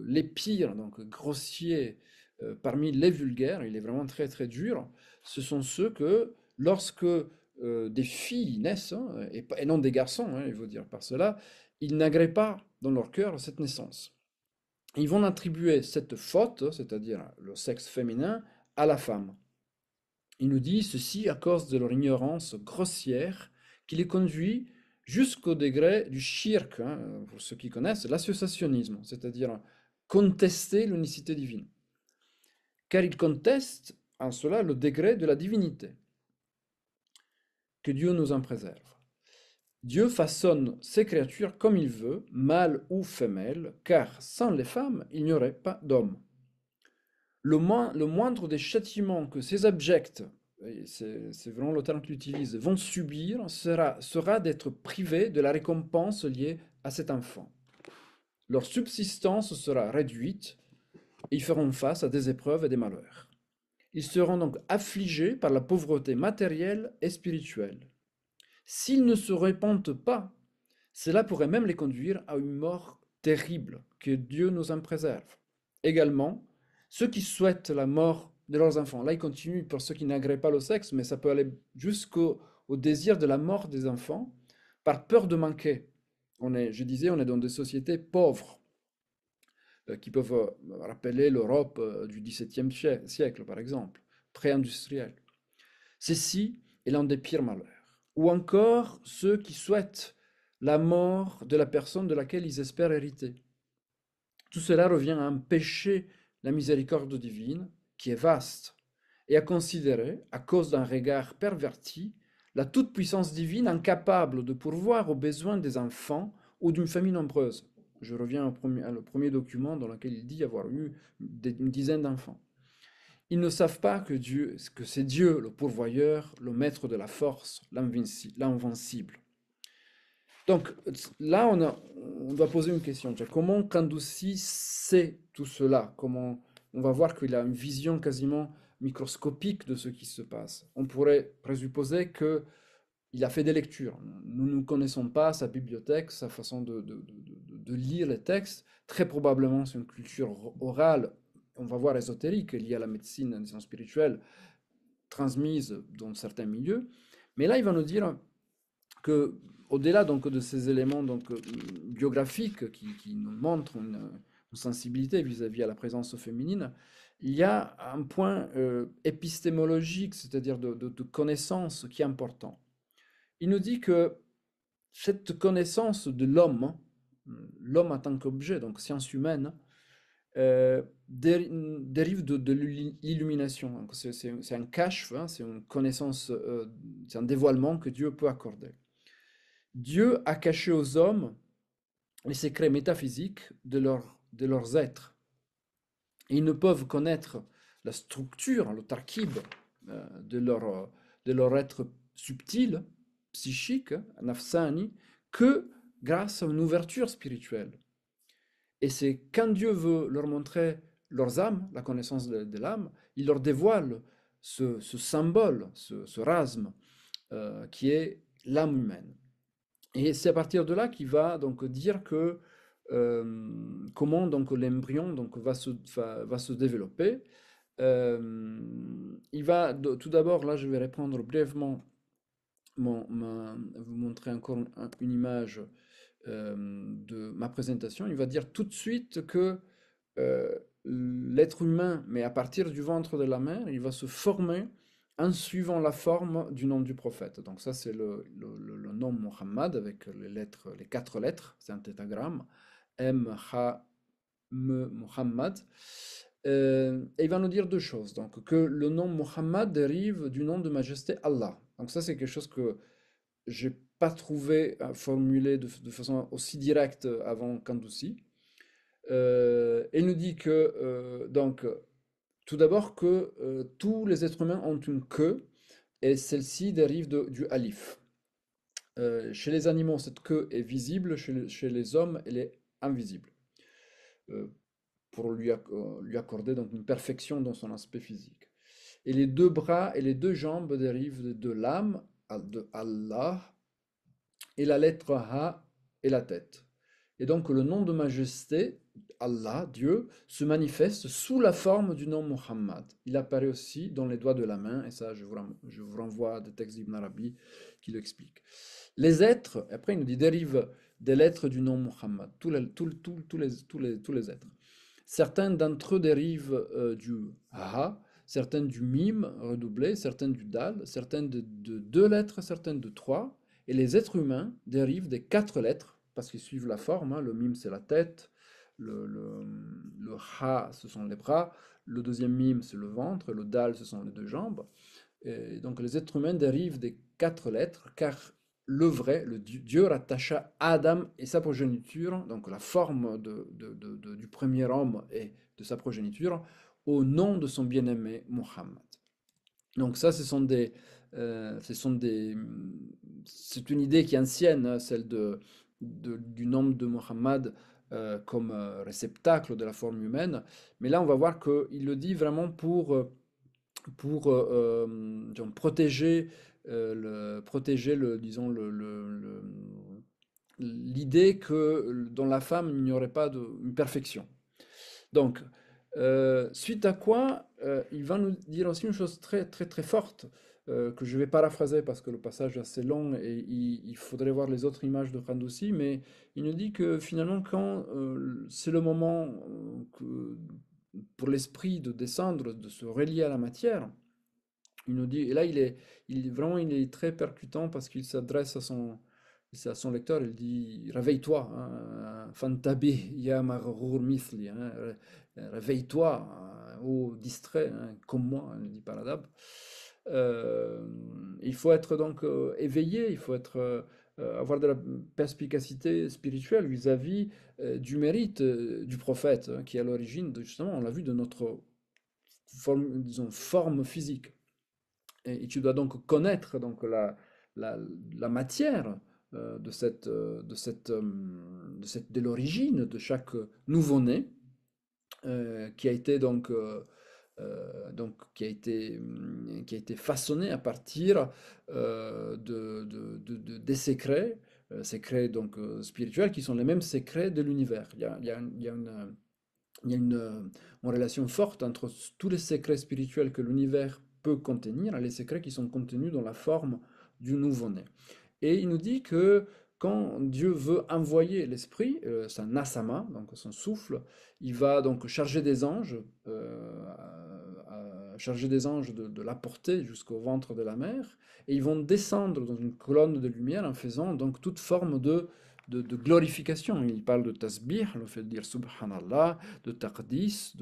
les pires, donc grossiers, parmi les vulgaires, il est vraiment très très dur, ce sont ceux que lorsque des filles naissent, hein, et non des garçons, hein, il faut dire par cela, ils n'agréent pas dans leur cœur cette naissance. Ils vont attribuer cette faute, c'est-à-dire le sexe féminin, à la femme. Il nous dit ceci à cause de leur ignorance grossière qui les conduit jusqu'au degré du shirk, hein, pour ceux qui connaissent, l'associationnisme, c'est-à-dire contester l'unicité divine. Car ils contestent en cela le degré de la divinité. Que Dieu nous en préserve. Dieu façonne ses créatures comme il veut, mâles ou femelles, car sans les femmes, il n'y aurait pas d'hommes. Le moindre des châtiments que ces abjects, c'est vraiment le terme qu'il utilise, vont subir sera d'être privés de la récompense liée à cet enfant. Leur subsistance sera réduite et ils feront face à des épreuves et des malheurs. Ils seront donc affligés par la pauvreté matérielle et spirituelle. S'ils ne se repentent pas, cela pourrait même les conduire à une mort terrible, que Dieu nous en préserve. Également, ceux qui souhaitent la mort de leurs enfants, là il continue pour ceux qui n'agréent pas le sexe, mais ça peut aller jusqu'au désir de la mort des enfants, par peur de manquer. Je disais, on est dans des sociétés pauvres, qui peuvent rappeler l'Europe du XVIIe siècle, par exemple, pré-industrielle. Ceci est l'un des pires malheurs. Ou encore ceux qui souhaitent la mort de la personne de laquelle ils espèrent hériter. Tout cela revient à empêcher la miséricorde divine, qui est vaste, et à considérer, à cause d'un regard perverti, la toute-puissance divine incapable de pourvoir aux besoins des enfants ou d'une famille nombreuse. Je reviens au premier document dans lequel il dit avoir eu une dizaine d'enfants. Ils ne savent pas que c'est Dieu le pourvoyeur, le maître de la force, l'invincible. Donc là, on doit poser une question. Comment Kandouci sait tout cela? Comment on va voir qu'il a une vision quasiment microscopique de ce qui se passe. On pourrait présupposer qu'il a fait des lectures. Nous ne connaissons pas sa bibliothèque, sa façon de lire les textes. Très probablement, c'est une culture orale, on va voir ésotérique, liée à la médecine, à la science spirituelle, transmise dans certains milieux. Mais là, il va nous dire que, au-delà donc de ces éléments donc biographiques qui nous montrent une sensibilité vis-à-vis à la présence féminine, il y a un point épistémologique, c'est-à-dire de connaissance qui est important. Il nous dit que cette connaissance de l'homme, l'homme en tant qu'objet, donc science humaine, dérive de l'illumination. C'est un kashf, hein, c'est une connaissance, c'est un dévoilement que Dieu peut accorder. Dieu a caché aux hommes les secrets métaphysiques de leurs êtres. Et ils ne peuvent connaître la structure, le tarkib de leur être subtil, psychique, nafsani, que grâce à une ouverture spirituelle. Et c'est quand Dieu veut leur montrer leurs âmes, la connaissance de l'âme, il leur dévoile ce symbole, ce rasme, qui est l'âme humaine. Et c'est à partir de là qu'il va donc dire que comment donc l'embryon donc va se développer. Il va tout d'abord, là je vais reprendre brièvement, vous montrer encore une image de ma présentation. Il va dire tout de suite que l'être humain, mais à partir du ventre de la mère, il va se former en suivant la forme du nom du prophète. Donc ça, c'est le nom Mohammed avec les 4 lettres, c'est un tétragramme, M, H, M, Muhammad. Et il va nous dire deux choses. Donc, que le nom Muhammad dérive du nom de majesté Allah. Donc ça, c'est quelque chose que j'ai pas trouvé formulé de façon aussi directe avant Kandoussi. Et il nous dit que, tout d'abord, que tous les êtres humains ont une queue, et celle-ci dérive du alif. Chez les animaux, cette queue est visible, chez les hommes, elle est invisible, euh, pour lui accorder donc une perfection dans son aspect physique. Et les deux bras et les deux jambes dérivent de l'âme, de Allah, et la lettre Ha et la tête. Et donc le nom de majesté, Allah, Dieu, se manifeste sous la forme du nom Muhammad. Il apparaît aussi dans les doigts de la main, et ça je vous renvoie à des textes d'Ibn Arabi qui l'expliquent. Les êtres, après il nous dit, dérivent des lettres du nom Muhammad, tous les êtres. Certains d'entre eux dérivent du Ha, certains du mime redoublé, certains du dal, certains de deux lettres, certains de trois. Et les êtres humains dérivent des quatre lettres, parce qu'ils suivent la forme, hein. Le mime, c'est la tête, le ha, ce sont les bras, le deuxième mime, c'est le ventre, le dal, ce sont les deux jambes. Et donc les êtres humains dérivent des quatre lettres, car le vrai, le Dieu rattacha Adam et sa progéniture, donc la forme du premier homme et de sa progéniture, au nom de son bien-aimé Mohammed. Donc ça, c'est une idée qui est ancienne, hein, celle du nom de Mohammed comme réceptacle de la forme humaine. Mais là, on va voir qu'il le dit vraiment pour disons, protéger disons, l'idée que dans la femme, il n'y aurait pas une perfection. Donc, suite à quoi, il va nous dire aussi une chose très très très forte, que je vais paraphraser parce que le passage est assez long et il faudrait voir les autres images de Khandousi, mais il nous dit que finalement quand c'est le moment pour l'esprit de descendre, de se relier à la matière, il nous dit, et là vraiment il est très percutant parce qu'il s'adresse à son lecteur, il dit, réveille-toi, hein, Fantabi ya maghrur mithli, hein, réveille-toi, hein, ô distrait, hein, comme moi, hein, il dit Paradab. Il faut être donc éveillé, il faut avoir de la perspicacité spirituelle vis-à-vis du mérite du prophète, hein, qui est à l'origine, justement, on l'a vu, de notre forme, disons, forme physique. Et tu dois donc connaître donc la, la matière de l'origine de chaque nouveau-né qui a été qui a été façonné à partir des secrets, secrets donc spirituels qui sont les mêmes secrets de l'univers. Il y a une relation forte entre tous les secrets spirituels que l'univers peut contenir et les secrets qui sont contenus dans la forme du nouveau-né. Et il nous dit que quand Dieu veut envoyer l'esprit, sa nasama, donc son souffle, il va donc charger des anges de l'apporter jusqu'au ventre de la mer, et ils vont descendre dans une colonne de lumière en faisant donc toute forme de glorification. Il parle de tasbih, le fait de dire subhanallah, de taqdis,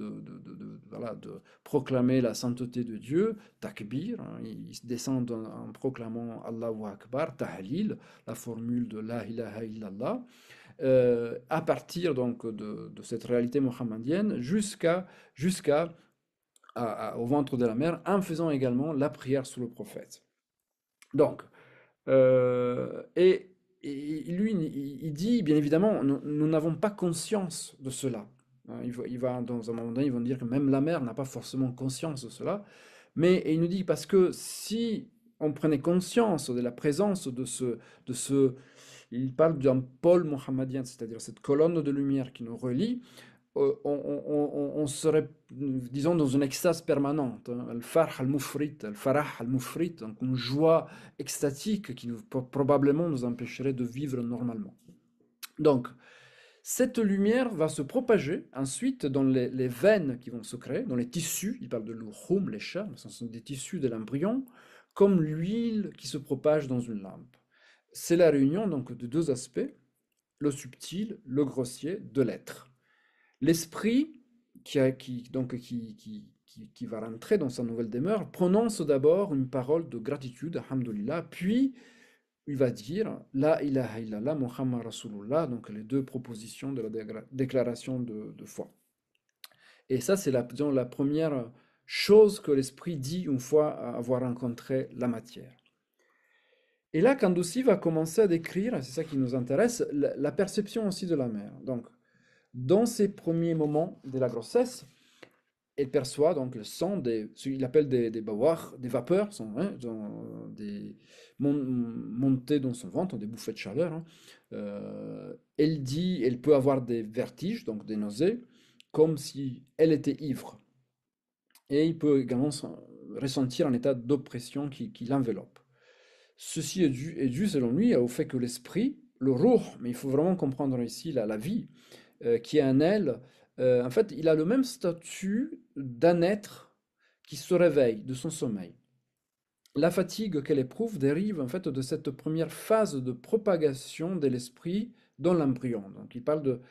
voilà, de proclamer la sainteté de Dieu, takbir, hein, ils descendent en proclamant Allahu Akbar, tahlil, la formule de la ilaha illallah, à partir donc de cette réalité mohammedienne au ventre de la mer, en faisant également la prière sur le prophète. Donc, et lui, il dit, bien évidemment, nous n'avons pas conscience de cela. Hein. Il va, dans un moment donné, ils vont dire que même la mère n'a pas forcément conscience de cela. Et il nous dit, parce que si on prenait conscience de la présence il parle d'un pôle mohammedien, c'est-à-dire cette colonne de lumière qui nous relie, on serait, disons, dans une extase permanente, hein, al-farh al-mufrit, al-farah al-mufrit, donc une joie extatique qui probablement nous empêcherait de vivre normalement. Donc, cette lumière va se propager ensuite dans les veines qui vont se créer, dans les tissus, il parle de l'ukhum, les chats, ce sont des tissus de l'embryon, comme l'huile qui se propage dans une lampe. C'est la réunion donc de deux aspects, le subtil, le grossier, de l'être. L'esprit qui va rentrer dans sa nouvelle demeure, prononce d'abord une parole de gratitude, alhamdoulilah, puis il va dire La ilaha illallah Muhammad Rasulullah, donc les deux propositions de la déclaration de foi. Et ça, c'est disons, la première chose que l'esprit dit une fois avoir rencontré la matière. Et là, Kandoussi va commencer à décrire, c'est ça qui nous intéresse, la perception aussi de la mère. Donc, dans ces premiers moments de la grossesse, elle perçoit donc le sang, ce qu'il appelle des bawar, des vapeurs, des montées dans son ventre, des bouffées de chaleur, hein. Elle peut avoir des vertiges, donc des nausées, comme si elle était ivre. Et il peut également ressentir un état d'oppression qui l'enveloppe. Ceci est dû, selon lui, au fait que l'esprit, le ruh, mais il faut vraiment comprendre ici la vie, qui est en elle, en fait, il a le même statut d'un être qui se réveille de son sommeil. La fatigue qu'elle éprouve dérive en fait de cette première phase de propagation de l'esprit dans l'embryon. Donc il parle de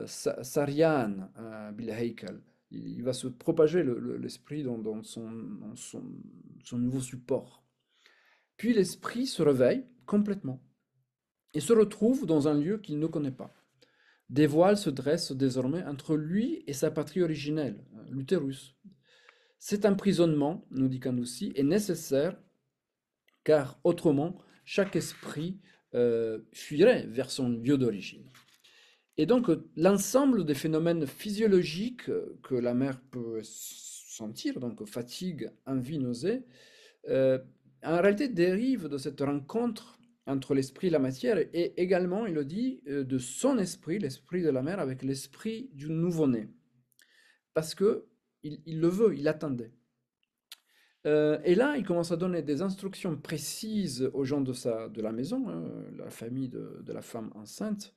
Saryan bil Haykal. Il va se propager l'esprit dans son nouveau support. Puis l'esprit se réveille complètement et se retrouve dans un lieu qu'il ne connaît pas. Des voiles se dressent désormais entre lui et sa patrie originelle, l'utérus. Cet emprisonnement, nous dit Kandoussi, est nécessaire car autrement, chaque esprit fuirait vers son lieu d'origine. Et donc, l'ensemble des phénomènes physiologiques que la mère peut sentir, donc fatigue, envie, nausée, en réalité dérive de cette rencontre entre l'esprit et la matière, et également, il le dit, de son esprit, l'esprit de la mère, avec l'esprit du nouveau-né. Parce que il le veut, il l'attendait. Et là, il commence à donner des instructions précises aux gens de la maison, hein, la famille de la femme enceinte,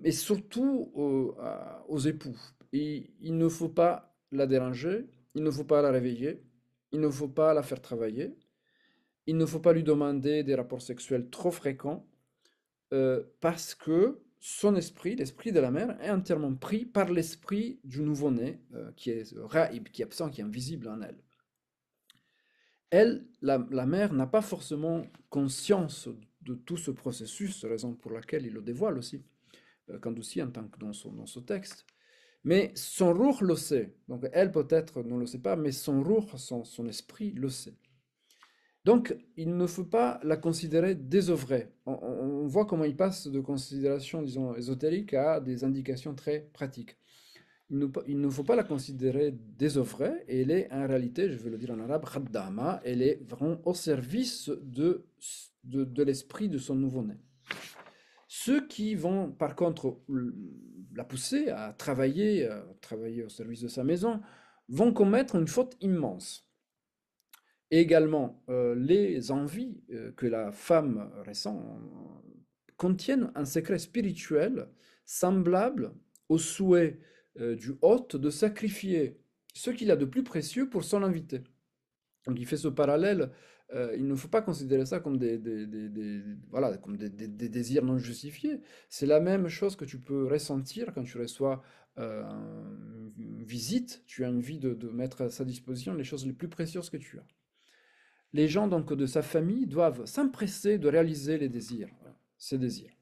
et surtout aux époux. Et il ne faut pas la déranger, il ne faut pas la réveiller, il ne faut pas la faire travailler, il ne faut pas lui demander des rapports sexuels trop fréquents, parce que son esprit, l'esprit de la mère, est entièrement pris par l'esprit du nouveau-né, qui est raïb, qui est absent, qui est invisible en elle. Elle, la mère, n'a pas forcément conscience de tout ce processus, raison pour laquelle il le dévoile aussi, Kandoussi en tant que dans son texte. Mais son ruh le sait. Donc elle peut-être ne le sait pas, mais son ruh, son esprit le sait. Donc il ne faut pas la considérer désœuvrée. On voit comment il passe de considérations, disons, ésotériques à des indications très pratiques. Il ne faut pas la considérer désœuvrée, et elle est en réalité, je vais le dire en arabe, khaddama, elle est vraiment au service de l'esprit de son nouveau-né. Ceux qui vont par contre la pousser à travailler au service de sa maison, vont commettre une faute immense. Et également, les envies que la femme ressent contiennent un secret spirituel semblable au souhait du hôte de sacrifier ce qu'il a de plus précieux pour son invité. Donc il fait ce parallèle, il ne faut pas considérer ça comme voilà, comme des désirs non justifiés. C'est la même chose que tu peux ressentir quand tu reçois une visite, tu as envie de mettre à sa disposition les choses les plus précieuses que tu as. Les gens donc de sa famille doivent s'empresser de réaliser les désirs, ces désirs.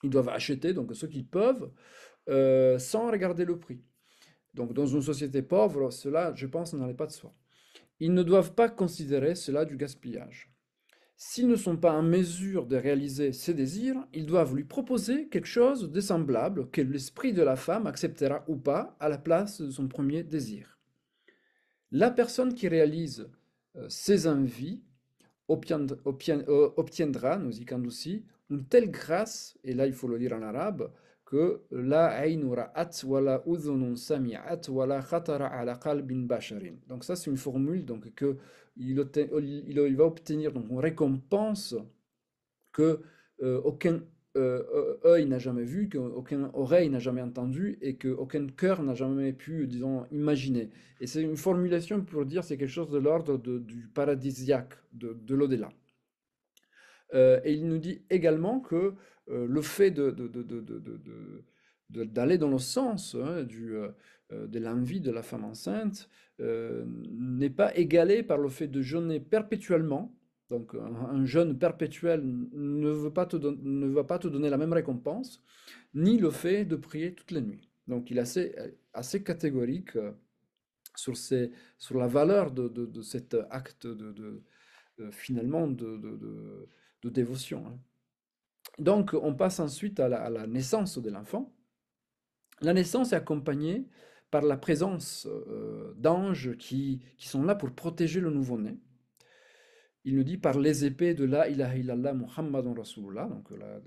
Ils doivent acheter donc ce qu'ils peuvent sans regarder le prix. Donc dans une société pauvre, cela, je pense, n'allait pas de soi. Ils ne doivent pas considérer cela du gaspillage. S'ils ne sont pas en mesure de réaliser ses désirs, ils doivent lui proposer quelque chose de semblable que l'esprit de la femme acceptera ou pas à la place de son premier désir. La personne qui réalise ses envies obtiendra, nous dit Kandoussi, une telle grâce, et là il faut le lire en arabe, que la aynu ra'at wa la udhunun sami'at wa la khatara ala qalbin basharin. Donc ça c'est une formule donc que il va obtenir donc une récompense que aucun œil n'a jamais vu, qu'aucune oreille n'a jamais entendu et qu'aucun cœur n'a jamais pu, disons, imaginer. Et c'est une formulation pour dire c'est quelque chose de l'ordre du paradisiaque, de l'au-delà. Et il nous dit également que le fait d'aller dans le sens hein, de l'envie de la femme enceinte n'est pas égalé par le fait de jeûner perpétuellement. Donc un jeûne perpétuel ne va pas te donner la même récompense, ni le fait de prier toutes les nuits. Donc il est assez catégorique sur la valeur de cet acte finalement de dévotion. Hein. Donc on passe ensuite à la naissance de l'enfant. La naissance est accompagnée par la présence d'anges qui sont là pour protéger le nouveau-né. Il nous dit par les épées de la ilaha illallah Muhammadun Rasulullah, donc la,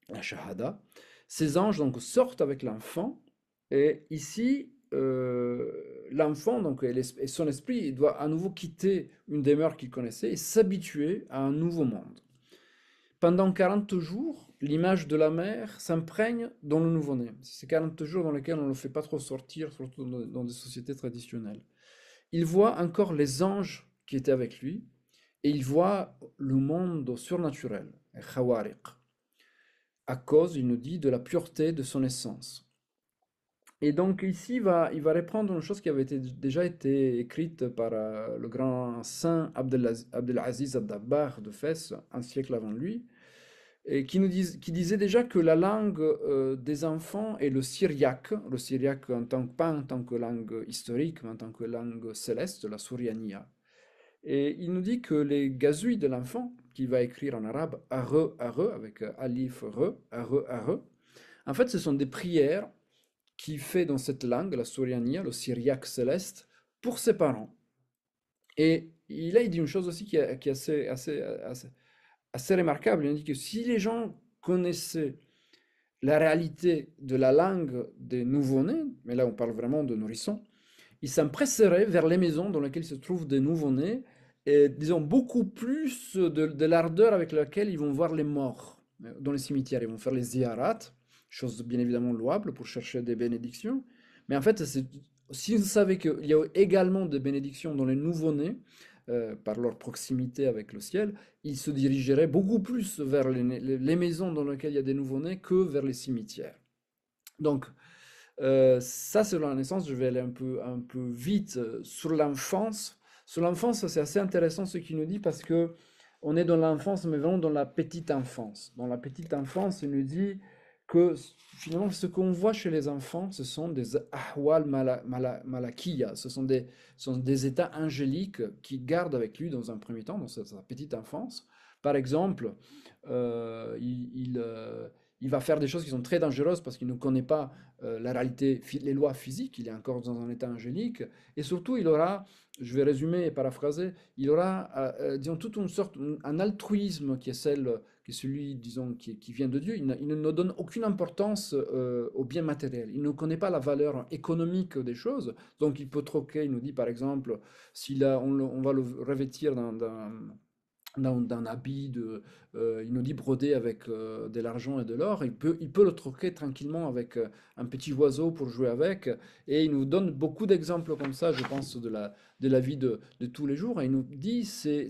la shahada. Ces anges donc sortent avec l'enfant et ici l'enfant donc et son esprit il doit à nouveau quitter une demeure qu'il connaissait et s'habituer à un nouveau monde. Pendant 40 jours, l'image de la mère s'imprègne dans le nouveau-né. C'est 40 jours dans lesquels on ne le fait pas trop sortir, surtout dans des sociétés traditionnelles. Il voit encore les anges qui étaient avec lui, et il voit le monde surnaturel, khawariq, à cause, il nous dit, de la pureté de son essence. Et donc ici, il va reprendre une chose qui avait déjà été écrite par le grand saint Abdelaziz ad-Dabbar de Fès, un siècle avant lui, et qui disait déjà que la langue des enfants est le syriaque pas en tant que langue historique, mais en tant que langue céleste, la souriania. Et il nous dit que les gazouilles de l'enfant, qui va écrire en arabe are, avec alif re, are, en fait, ce sont des prières qu'il fait dans cette langue, la souriania, le syriaque céleste, pour ses parents. Et il dit une chose aussi qui est assez remarquable. Il dit que si les gens connaissaient la réalité de la langue des nouveau-nés, mais là on parle vraiment de nourrissons, ils s'empresseraient vers les maisons dans lesquelles se trouvent des nouveau-nés, et disons beaucoup plus de l'ardeur avec laquelle ils vont voir les morts dans les cimetières. Ils vont faire les ziyarat, chose bien évidemment louable pour chercher des bénédictions. Mais en fait, si vous savez qu'il y a également des bénédictions dans les nouveau-nés, par leur proximité avec le ciel, ils se dirigeraient beaucoup plus vers les maisons dans lesquelles il y a des nouveau-nés que vers les cimetières. Donc, ça, c'est la naissance. Je vais aller un peu vite sur l'enfance. Sur l'enfance, c'est assez intéressant ce qu'il nous dit parce que on est dans l'enfance, mais vraiment dans la petite enfance. Dans la petite enfance, il nous dit que finalement, ce qu'on voit chez les enfants, ce sont des ahwal malakiya, ce sont des états angéliques qu'il garde avec lui dans un premier temps, dans sa petite enfance. Par exemple, euh, il, il, euh, il va faire des choses qui sont très dangereuses parce qu'il ne connaît pas la réalité, les lois physiques, il est encore dans un état angélique, et surtout il aura, je vais résumer et paraphraser, il aura, disons, toute une sorte, un altruisme qui est celui, disons, qui vient de Dieu. Il ne donne aucune importance au bien matériel. Il ne connaît pas la valeur économique des choses, donc il peut troquer, il nous dit par exemple, on va le revêtir d'un habit il nous dit brodé avec de l'argent et de l'or, il peut le troquer tranquillement avec un petit oiseau pour jouer avec, et il nous donne beaucoup d'exemples comme ça, je pense, de la vie de tous les jours, et il nous dit c'est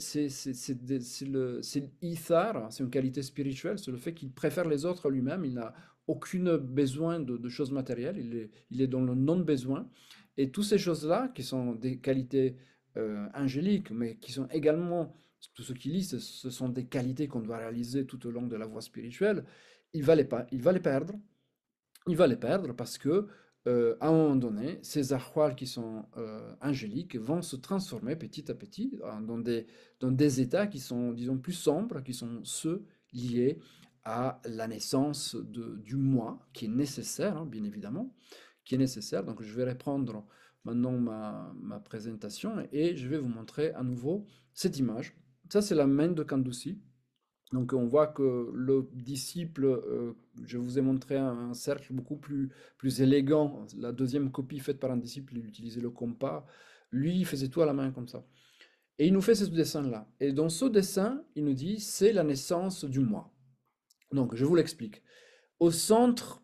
l'ithar, c'est une qualité spirituelle, c'est le fait qu'il préfère les autres à lui-même, il n'a aucun besoin de choses matérielles, il est dans le non-besoin, et toutes ces choses-là, qui sont des qualités angéliques, mais qui sont également tout ce qu'il lit, ce sont des qualités qu'on doit réaliser tout au long de la voie spirituelle. Il va les perdre. Il va les perdre parce que, à un moment donné, ces ahwal qui sont angéliques vont se transformer petit à petit dans des états qui sont, disons, plus sombres, qui sont ceux liés à la naissance du moi, qui est nécessaire, hein, bien évidemment, qui est nécessaire. Donc, je vais reprendre maintenant ma présentation et je vais vous montrer à nouveau cette image. Ça, c'est la main de Kandusi. Donc, on voit que le disciple, je vous ai montré un cercle beaucoup plus élégant. La deuxième copie faite par un disciple, il utilisait le compas. Lui, il faisait tout à la main comme ça. Et il nous fait ce dessin-là. Et dans ce dessin, il nous dit, c'est la naissance du moi. Donc, je vous l'explique. Au centre,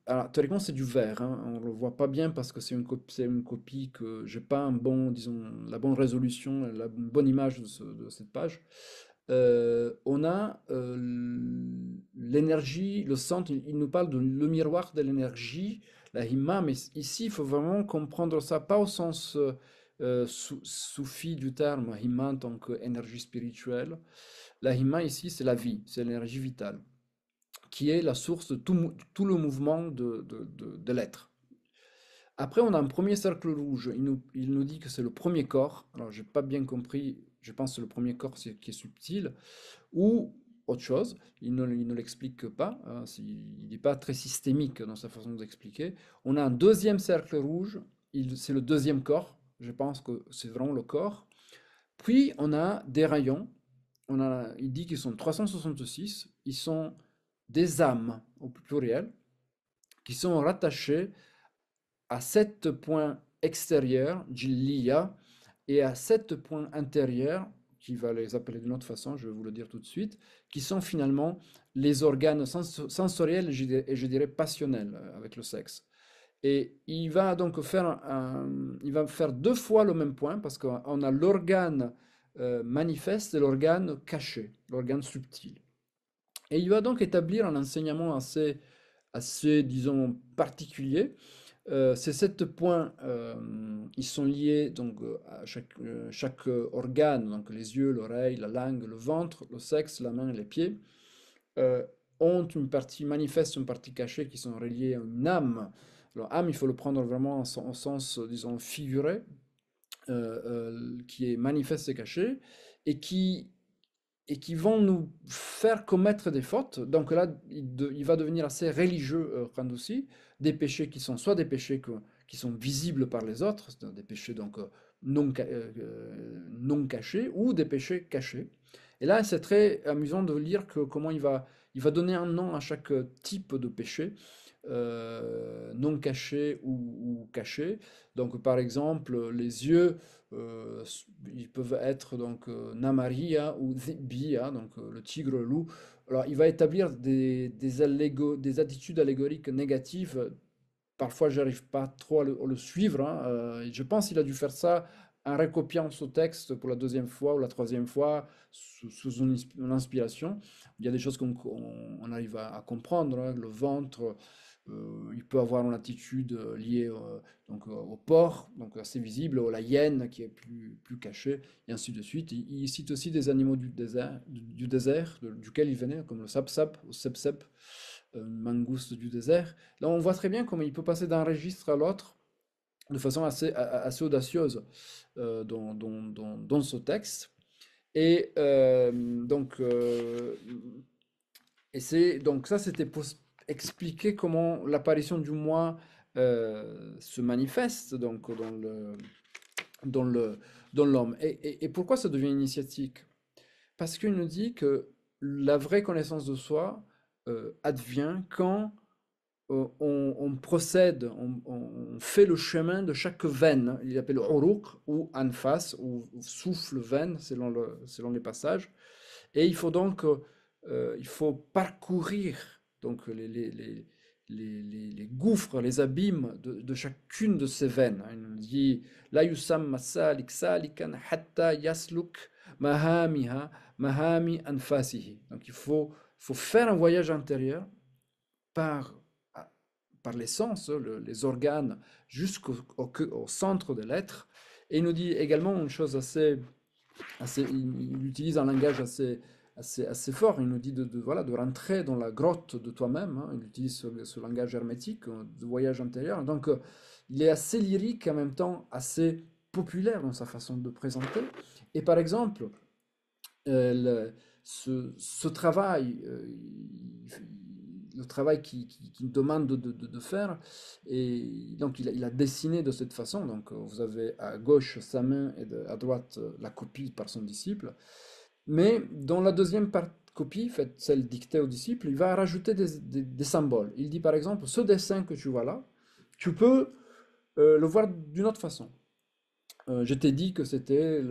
alors théoriquement c'est du vert, hein, on ne le voit pas bien parce que c'est une copie que j'ai pas disons, la bonne résolution, la bonne image de cette page. On a l'énergie, le centre, il nous parle de le miroir de l'énergie, la himma, mais ici, il faut vraiment comprendre ça, pas au sens soufi du terme, himma en tant qu'énergie spirituelle. La himma ici, c'est la vie, c'est l'énergie vitale, qui est la source de tout le mouvement de l'être. Après, on a un premier cercle rouge. Il nous dit que c'est le premier corps. Alors, j'ai pas bien compris. Je pense que c'est le premier corps qui est subtil. Ou autre chose. Il ne l'explique pas. Hein, il n'est pas très systémique dans sa façon d'expliquer. On a un deuxième cercle rouge. C'est le deuxième corps. Je pense que c'est vraiment le corps. Puis, on a des rayons. Il dit qu'ils sont 366. Ils sont des âmes, au pluriel, qui sont rattachées à 7 points extérieurs, Jilliya, et à 7 points intérieurs, qui va les appeler d'une autre façon, je vais vous le dire tout de suite, qui sont finalement les organes sensoriels et je dirais passionnels avec le sexe. Et il va faire deux fois le même point parce qu'on a l'organe manifeste et l'organe caché, l'organe subtil. Et il va donc établir un enseignement assez disons, particulier. Ces 7 points, ils sont liés donc à chaque organe, donc les yeux, l'oreille, la langue, le ventre, le sexe, la main et les pieds, euh, ont une partie manifeste, une partie cachée qui sont reliées à une âme. Alors âme, il faut le prendre vraiment au sens, disons, figuré, qui est manifeste et caché, et qui vont nous faire commettre des fautes. Donc là, il va devenir assez religieux, Randussi, des péchés qui sont soit des péchés qui sont visibles par les autres, c'est-à-dire des péchés donc non cachés, ou des péchés cachés. Et là, c'est très amusant de lire comment il va donner un nom à chaque type de péché, non caché ou caché. Donc, par exemple, les yeux, ils peuvent être donc Namaria ou Bia, donc le tigre, le loup. Alors, il va établir des attitudes allégoriques négatives. Parfois, j'arrive pas trop à le suivre, hein, et je pense qu'il a dû faire ça en recopiant ce texte pour la deuxième fois ou la troisième fois sous une inspiration. Il y a des choses qu'on arrive à comprendre, hein, le ventre, il peut avoir une attitude liée donc, au porc, donc assez visible, à la hyène qui est plus cachée, et ainsi de suite. Il cite aussi des animaux du désert, duquel il venait, comme le sapsap, ou sepsep, une mangouste du désert. Là, on voit très bien comment il peut passer d'un registre à l'autre de façon assez audacieuse dans ce texte. Et donc ça, c'était pour expliquer comment l'apparition du moi se manifeste donc dans le, dans l'homme. Et pourquoi ça devient initiatique? Parce qu'il nous dit que la vraie connaissance de soi advient quand on procède, on fait le chemin de chaque veine. Il appelle uruq ou anfas ou souffle veine selon les passages. Et il faut donc il faut parcourir donc les gouffres, les abîmes de chacune de ces veines. Il nous dit la yusamma salik salikan hatta yasluk mahamiha mahami anfasihi. Donc il faut faire un voyage intérieur par, par les sens, les organes, jusqu'au centre de l'être. Et il nous dit également une chose il utilise un langage assez fort. Il nous dit voilà, de rentrer dans la grotte de toi-même, hein. Il utilise ce langage hermétique de voyage intérieur. Donc, il est assez lyrique et en même temps assez populaire dans sa façon de présenter. Et par exemple, ce travail, le travail qu'il demande de faire, et donc il a dessiné de cette façon. Donc vous avez à gauche sa main et à droite la copie par son disciple. Mais dans la deuxième copie, faite celle dictée au disciple, il va rajouter des symboles. Il dit par exemple, ce dessin que tu vois là, tu peux le voir d'une autre façon. Je t'ai dit que c'était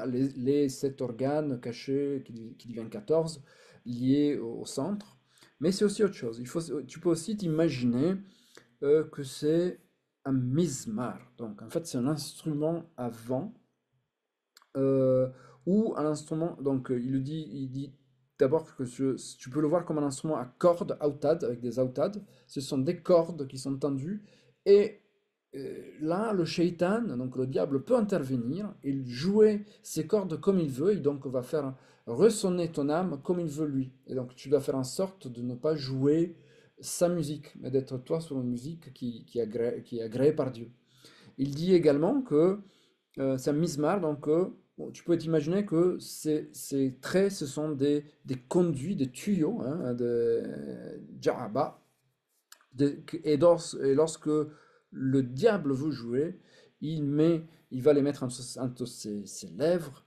les 7 organes cachés qui deviennent 14, liés au centre. Mais c'est aussi autre chose. Tu peux aussi t'imaginer que c'est un mizmar. Donc en fait, c'est un instrument à vent, euh, ou un instrument. Donc il dit d'abord que tu peux le voir comme un instrument à cordes, autad, avec des autad. Ce sont des cordes qui sont tendues. Et là, le shaitan, donc le diable, peut intervenir et jouer ces cordes comme il veut. Et donc va faire ressonner ton âme comme il veut lui. Et donc tu dois faire en sorte de ne pas jouer sa musique, mais d'être toi sur une musique qui est agréée par Dieu. Il dit également que c'est un mismar, donc bon, tu peux t'imaginer que ces traits, ce sont des conduits, des tuyaux, hein, de Ja'aba. Et lorsque le diable veut jouer, il va les mettre entre ses lèvres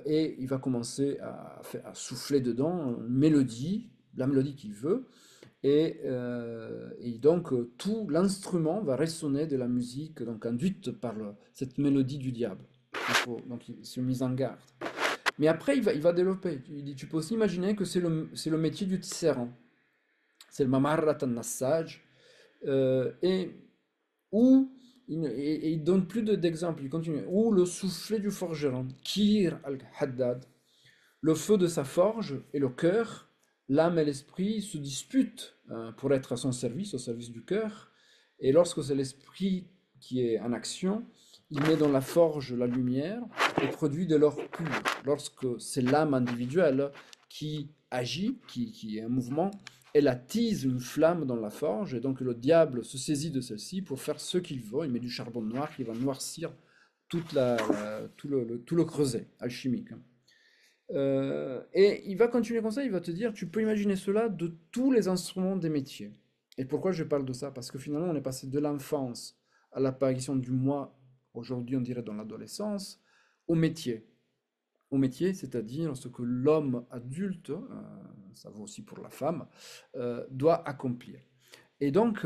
et il va commencer à souffler dedans une mélodie, la mélodie qu'il veut. Et donc, tout l'instrument va résonner de la musique donc induite par cette mélodie du diable. Donc, il se mise en garde. Mais après, il va développer. Il dit, tu peux aussi imaginer que c'est le métier du tisserand. C'est le mamarrat al-nassaj. Et où, et il donne plus d'exemples, il continue. Ou le soufflet du forgeron, Kir al-Haddad. Le feu de sa forge et le cœur, l'âme et l'esprit se disputent pour être à son service, au service du cœur. Et lorsque c'est l'esprit qui est en action, il met dans la forge la lumière et produit de l'or pur. Lorsque c'est l'âme individuelle qui agit, qui est en mouvement, elle attise une flamme dans la forge et donc le diable se saisit de celle-ci pour faire ce qu'il veut. Il met du charbon noir qui va noircir tout le creuset alchimique. Et il va continuer comme ça, il va te dire, tu peux imaginer cela de tous les instruments des métiers. Et pourquoi je parle de ça? Parce que finalement, on est passé de l'enfance à l'apparition du moi, aujourd'hui on dirait dans l'adolescence, au métier. Au métier, c'est-à-dire ce que l'homme adulte, ça vaut aussi pour la femme, doit accomplir. Et donc,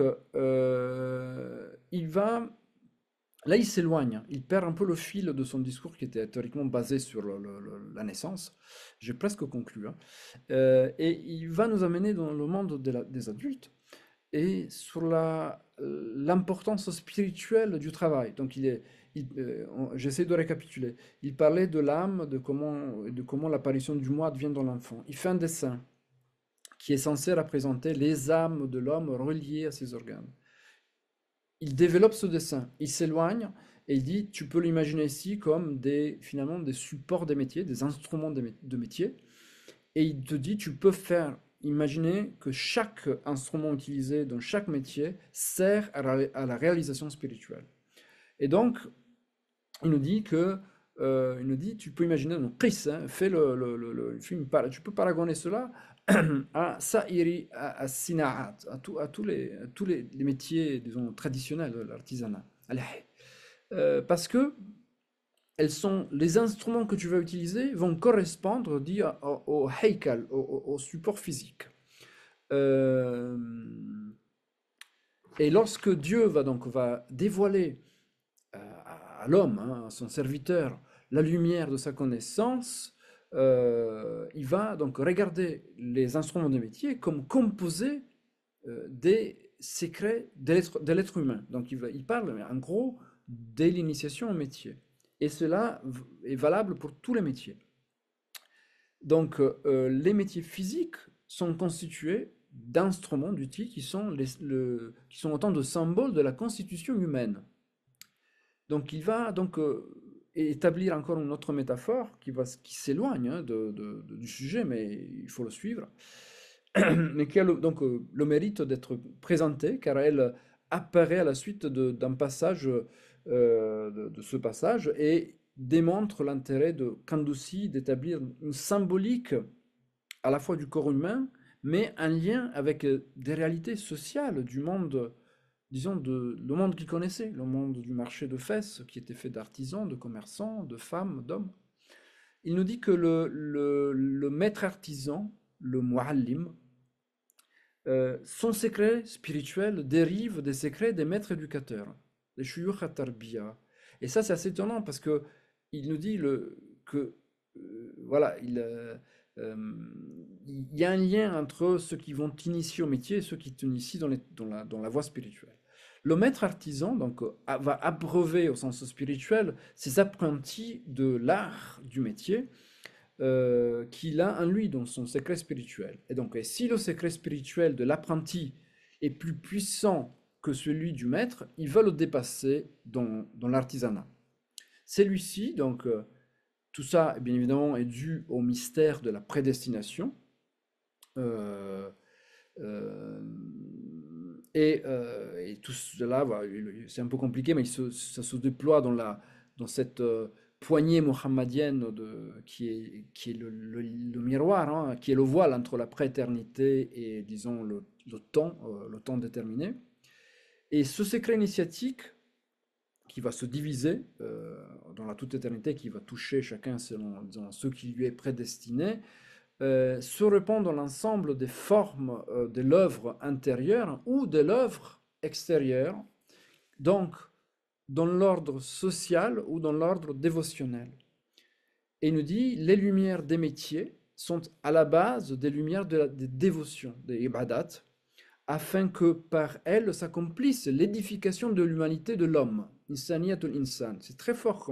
là, il s'éloigne, il perd un peu le fil de son discours qui était théoriquement basé sur la naissance. J'ai presque conclu, hein. Et il va nous amener dans le monde des adultes et sur l'importance spirituelle du travail. Donc, j'essaie de récapituler. Il parlait de l'âme, de comment l'apparition du moi devient dans l'enfant. Il fait un dessin qui est censé représenter les âmes de l'homme reliées à ses organes. Il développe ce dessin, il s'éloigne et il dit, tu peux l'imaginer ici comme finalement des supports des métiers, des instruments de métier. Et il te dit, tu peux imaginer que chaque instrument utilisé dans chaque métier sert à la réalisation spirituelle. Et donc, il nous dit, tu peux imaginer, donc Chris, hein, fait le film, tu peux paragoner cela à Sa'iri, à Sinaat, à tous les métiers, disons, traditionnels de l'artisanat. Parce que les instruments que tu vas utiliser vont correspondre dit, au heikal, au support physique. Euh, et lorsque Dieu va dévoiler à l'homme, hein, à son serviteur, la lumière de sa connaissance, il va donc regarder les instruments de métier comme composés des secrets de l'être humain. Donc il parle en gros de l'initiation au métier. Et cela est valable pour tous les métiers. Donc les métiers physiques sont constitués d'instruments, d'outils qui sont autant de symboles de la constitution humaine. Donc il va donc établir encore une autre métaphore qui s'éloigne hein, du sujet, mais il faut le suivre, mais qui a donc le mérite d'être présentée, car elle apparaît à la suite d'un passage, de ce passage, et démontre l'intérêt de Kandouci d'établir une symbolique à la fois du corps humain, mais un lien avec des réalités sociales du monde, disons, le monde qu'il connaissait, le monde du marché de Fès, qui était fait d'artisans, de commerçants, de femmes, d'hommes. Il nous dit que le maître artisan, le muallim, son secret spirituel dérive des secrets des maîtres éducateurs, des shuyukh at-tarbiya. Et ça, c'est assez étonnant parce que il nous dit que voilà, euh, il y a un lien entre ceux qui vont initier au métier et ceux qui t'initient dans la voie spirituelle. Le maître artisan donc va abreuver au sens spirituel ses apprentis de l'art du métier qu'il a en lui, dans son secret spirituel. Et donc, et si le secret spirituel de l'apprenti est plus puissant que celui du maître, il va le dépasser dans l'artisanat. Celui-ci, donc, tout ça, bien évidemment, est dû au mystère de la prédestination. Euh, euh, et tout cela, voilà, c'est un peu compliqué, mais ça se déploie dans cette poignée mohammadienne qui est le miroir, hein, qui est le voile entre la prééternité et, disons, le temps déterminé. Et ce secret initiatique, qui va se diviser dans la toute éternité, qui va toucher chacun selon, disons, ce qui lui est prédestiné, se répand dans l'ensemble des formes de l'œuvre intérieure ou de l'œuvre extérieure, donc dans l'ordre social ou dans l'ordre dévotionnel. Et il nous dit, les lumières des métiers sont à la base des lumières des dévotions, des ibadat, afin que par elles s'accomplisse l'édification de l'humanité de l'homme. Insaniyatul insan. C'est très fort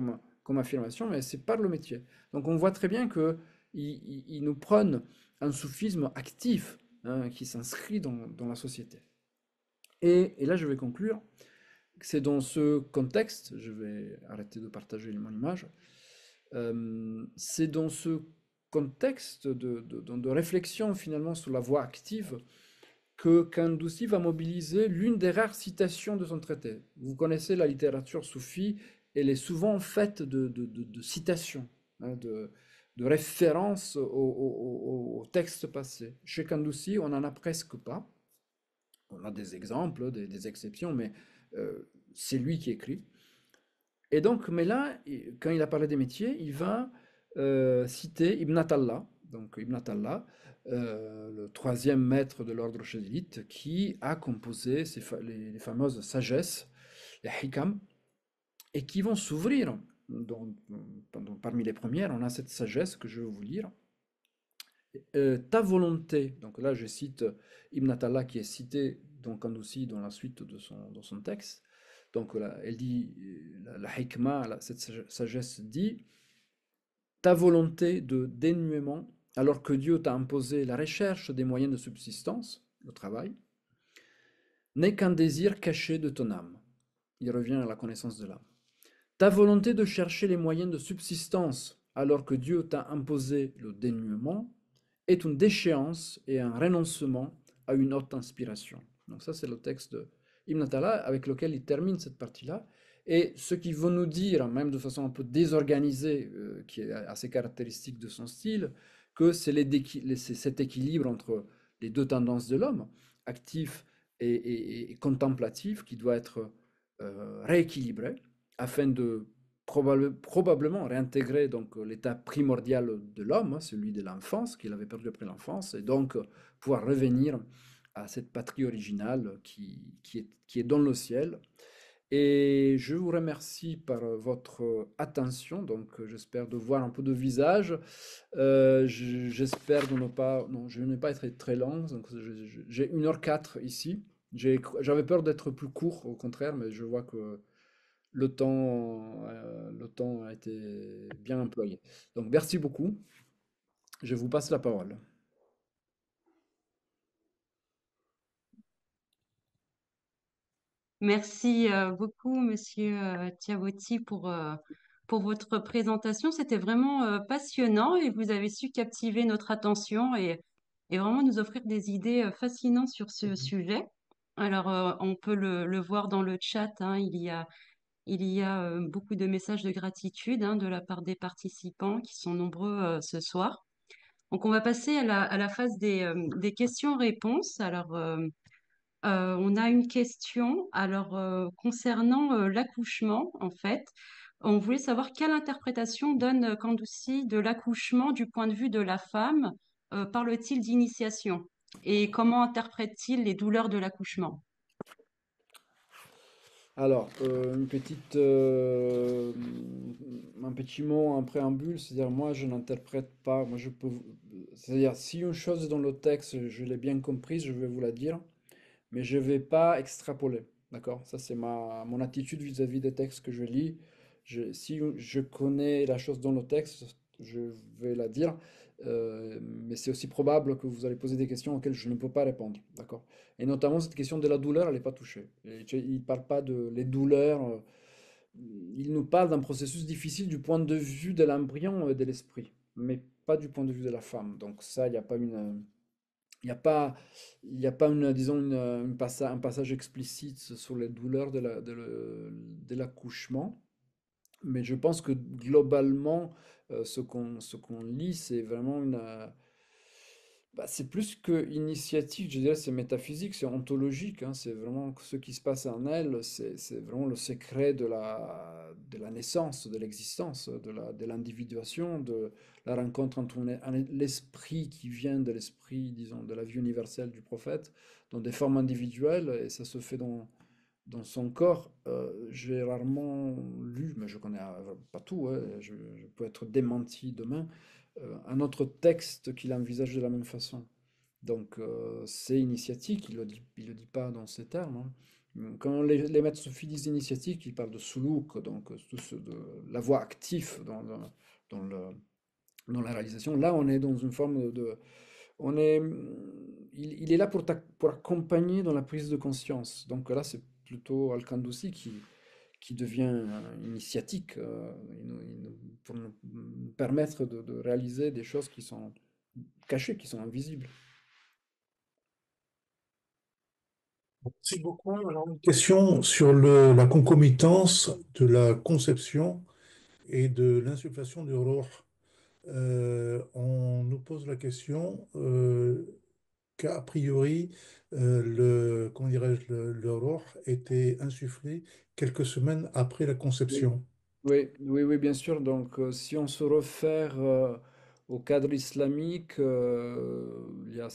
comme affirmation, mais c'est par le métier. Donc on voit très bien que il nous prône un soufisme actif, hein, qui s'inscrit dans la société. Et là, je vais conclure. C'est dans ce contexte, je vais arrêter de partager mon image, c'est dans ce contexte de réflexion finalement sur la voie active que Kandousi va mobiliser l'une des rares citations de son traité. Vous connaissez la littérature soufie, elle est souvent faite de citations, hein, de références aux textes passés. Chez Kandousi, on n'en a presque pas. On a des exemples, des exceptions, mais c'est lui qui écrit. Et donc, mais là, quand il a parlé des métiers, il va citer Ibn Attallah, donc Ibn Attallah, le troisième maître de l'ordre chazélite, qui a composé les fameuses sagesses, les hikam, et qui vont s'ouvrir. Parmi les premières, on a cette sagesse que je vais vous lire. Ta volonté, donc là je cite Ibn Attallah qui est cité donc aussi dans la suite de son texte. Donc là, elle dit, la hikmah, cette sagesse dit, ta volonté de dénuement, alors que Dieu t'a imposé la recherche des moyens de subsistance, le travail, n'est qu'un désir caché de ton âme. Il revient à la connaissance de l'âme. Ta volonté de chercher les moyens de subsistance, alors que Dieu t'a imposé le dénuement, est une déchéance et un renoncement à une haute inspiration. Donc ça, c'est le texte de Ibn Attallah avec lequel il termine cette partie-là. Et ce qu'il veut nous dire, même de façon un peu désorganisée, qui est assez caractéristique de son style, que c'est cet équilibre entre les deux tendances de l'homme, actif et contemplatif, qui doit être rééquilibré afin de probablement réintégrer donc l'état primordial de l'homme, hein, celui de l'enfance qu'il avait perdu après l'enfance, et donc pouvoir revenir à cette patrie originale qui est dans le ciel. Et je vous remercie par votre attention. Donc, j'espère de voir un peu de visage. J'espère de ne pas, non, je ne vais pas être très long. Donc, j'ai 1h04 ici. J'avais peur d'être plus court, au contraire, mais je vois que le temps a été bien employé. Donc, merci beaucoup. Je vous passe la parole.
Merci beaucoup, Monsieur Tiabotti, pour votre présentation. C'était vraiment passionnant et vous avez su captiver notre attention et vraiment nous offrir des idées fascinantes sur ce sujet. Alors, on peut le voir dans le chat, hein, il y a beaucoup de messages de gratitude hein, de la part des participants qui sont nombreux ce soir. Donc, on va passer à la phase des questions-réponses. Alors, on a une question alors concernant l'accouchement en fait. On voulait savoir quelle interprétation donne Kandoussi de l'accouchement du point de vue de la femme. Parle-t-il d'initiation? Et comment interprète-t-il les douleurs de l'accouchement?
Alors, un petit mot en préambule, c'est-à-dire moi je n'interprète pas, moi je peux, c'est-à-dire si une chose est dans le texte, je l'ai bien comprise, je vais vous la dire, mais je vais pas extrapoler, d'accord? Ça c'est mon attitude vis-à-vis des textes que je lis. Si je connais la chose dans le texte, je vais la dire, mais c'est aussi probable que vous allez poser des questions auxquelles je ne peux pas répondre, d'accord? Et notamment cette question de la douleur, elle n'est pas touchée. Il ne parle pas de les douleurs, il nous parle d'un processus difficile du point de vue de l'embryon et de l'esprit, mais pas du point de vue de la femme. Donc ça, il n'y a pas une, il y a pas, il y a pas une, disons un passage explicite sur les douleurs de l'accouchement. Mais je pense que globalement, ce qu'on lit, c'est vraiment bah, c'est plus que initiatique, je dirais, c'est métaphysique, c'est ontologique, hein, c'est vraiment ce qui se passe en elle, c'est vraiment le secret de la naissance, de l'existence, de l'individuation, de la rencontre entre l'esprit qui vient de l'esprit, disons, de la vie universelle du prophète, dans des formes individuelles, et ça se fait dans son corps. J'ai rarement lu, mais je connais pas tout, hein, je peux être démenti demain, un autre texte qui l'envisage de la même façon. Donc c'est initiatique, il le dit pas dans ces termes, hein. Quand les maîtres soufis disent initiatique, ils parlent de suluk, donc de la voie active dans dans la réalisation. Là, on est dans une forme on est, il est là pour accompagner dans la prise de conscience. Donc là, c'est plutôt Al-Kandousi qui devient initiatique, pour nous permettre de réaliser des choses qui sont cachées, qui sont invisibles.
Merci beaucoup. Alors, une question sur la concomitance de la conception et de l'insufflation du roh. On nous pose la question qu'a priori, comment dirais-je, le roh était insufflé quelques semaines après la
Oui,
conception.
oui, oui, oui, bien sûr. Donc, si on se réfère au cadre islamique, il y a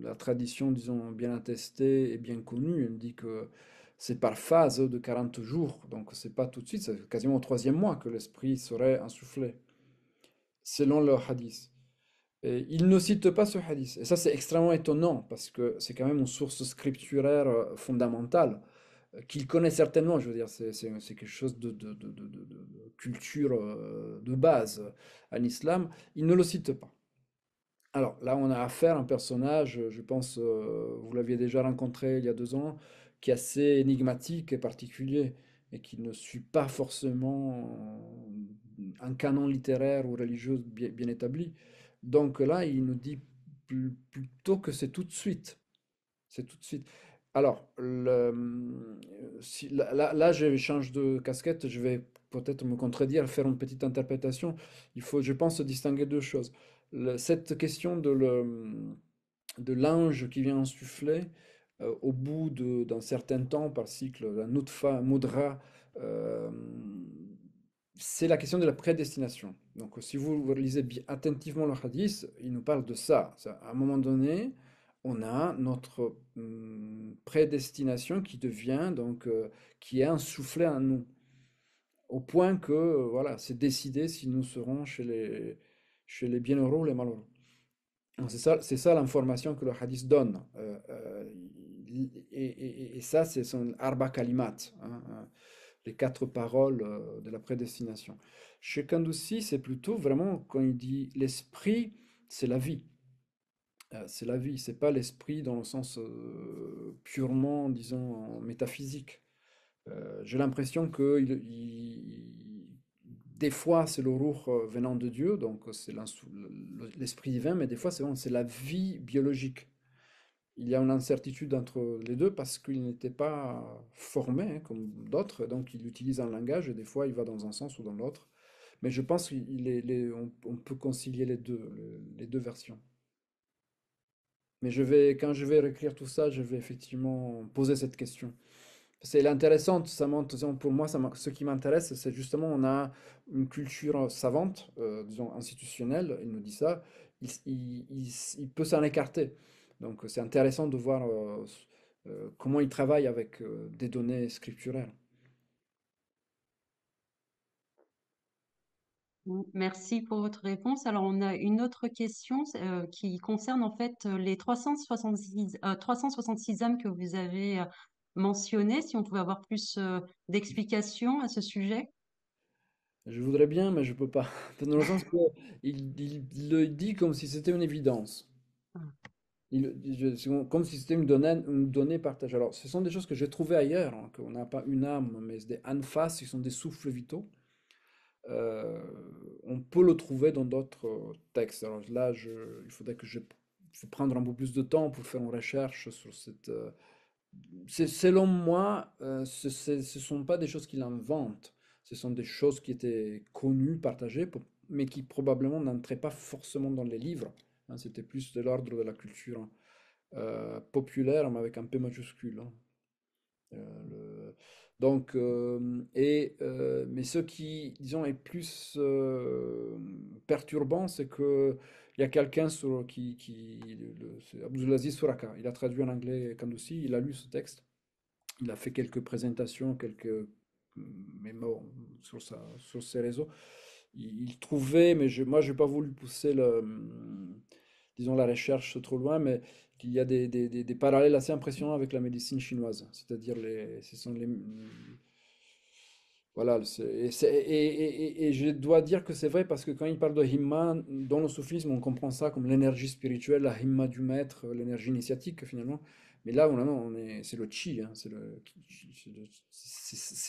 la tradition, disons, bien attestée et bien connue. Elle dit que c'est par phase de 40 jours. Donc, c'est pas tout de suite, c'est quasiment au troisième mois que l'esprit serait insufflé, selon le hadith. Et il ne cite pas ce hadith. Et ça, c'est extrêmement étonnant parce que c'est quand même une source scripturaire fondamentale qu'il connaît certainement. Je veux dire, c'est quelque chose de culture de base en islam. Il ne le cite pas. Alors là, on a affaire à un personnage, je pense, vous l'aviez déjà rencontré il y a 2 ans, qui est assez énigmatique et particulier et qui ne suit pas forcément un canon littéraire ou religieux bien établi. Donc là, il nous dit plutôt que c'est tout de suite. C'est tout de suite. Alors, là, je change de casquette, je vais peut-être me contredire, faire une petite interprétation. Il faut, je pense, distinguer deux choses. Cette question de l'ange qui vient insuffler au bout d'un certain temps par cycle, la nutfa, mudra, euh, c'est la question de la prédestination. Donc, si vous lisez bien attentivement le hadith, il nous parle de ça. À un moment donné, on a notre prédestination qui devient, donc, qui est insufflée en nous, au point que, voilà, c'est décidé si nous serons chez les bienheureux ou les malheureux. Donc, c'est ça l'information que le hadith donne. Et ça, c'est son arba kalimat, hein, les 4 paroles de la prédestination. Chez Kandoussi, c'est plutôt vraiment quand il dit l'esprit, c'est la vie. C'est la vie, c'est pas l'esprit dans le sens purement, disons, métaphysique. J'ai l'impression que des fois c'est le ruh venant de Dieu, donc c'est l'esprit divin, mais des fois c'est la vie biologique. Il y a une incertitude entre les deux parce qu'il n'était pas formé hein, comme d'autres, donc il utilise un langage et des fois il va dans un sens ou dans l'autre. Mais je pense qu'on peut concilier les deux versions. Mais quand je vais réécrire tout ça, je vais effectivement poser cette question. C'est intéressante, ça montre, disons, pour moi, ce qui m'intéresse, c'est justement, on a une culture savante, disons, institutionnelle, il nous dit ça, il peut s'en écarter. Donc, c'est intéressant de voir comment il travaille avec des données scripturaires.
Merci pour votre réponse. Alors, on a une autre question qui concerne en fait les 366 âmes que vous avez mentionnées. Si on pouvait avoir plus d'explications à ce sujet.
Je voudrais bien, mais je peux pas. Dans le sens que il le dit comme si c'était une évidence. C'est comme si c'était une donnée partagée. Alors, ce sont des choses que j'ai trouvées ailleurs, hein, qu'on n'a pas une âme, mais c'est des anfas, qui sont des souffles vitaux. Euh, on peut le trouver dans d'autres textes. Alors là, il faudrait que je vais prendre un peu plus de temps pour faire une recherche sur cette. Selon moi, ce sont pas des choses qu'il invente. Ce sont des choses qui étaient connues, partagées, mais qui probablement n'entraient pas forcément dans les livres. Hein. C'était plus de l'ordre de la culture populaire, mais avec un P majuscule. Hein. Le- Donc, mais ce qui, disons, est plus perturbant, c'est que il y a quelqu'un c'est Abdulaziz Souraka. Il a traduit en anglais Kandoussi, il a lu ce texte, il a fait quelques présentations, quelques mémos sur ses réseaux. Il trouvait, mais moi, je n'ai pas voulu pousser disons, la recherche trop loin, mais qu'il y a des parallèles assez impressionnants avec la médecine chinoise. C'est-à-dire, ce sont les, voilà, et je dois dire que c'est vrai parce que quand il parle de Himma, dans le soufisme, on comprend ça comme l'énergie spirituelle, la Himma du maître, l'énergie initiatique finalement. Mais là, c'est le chi, hein,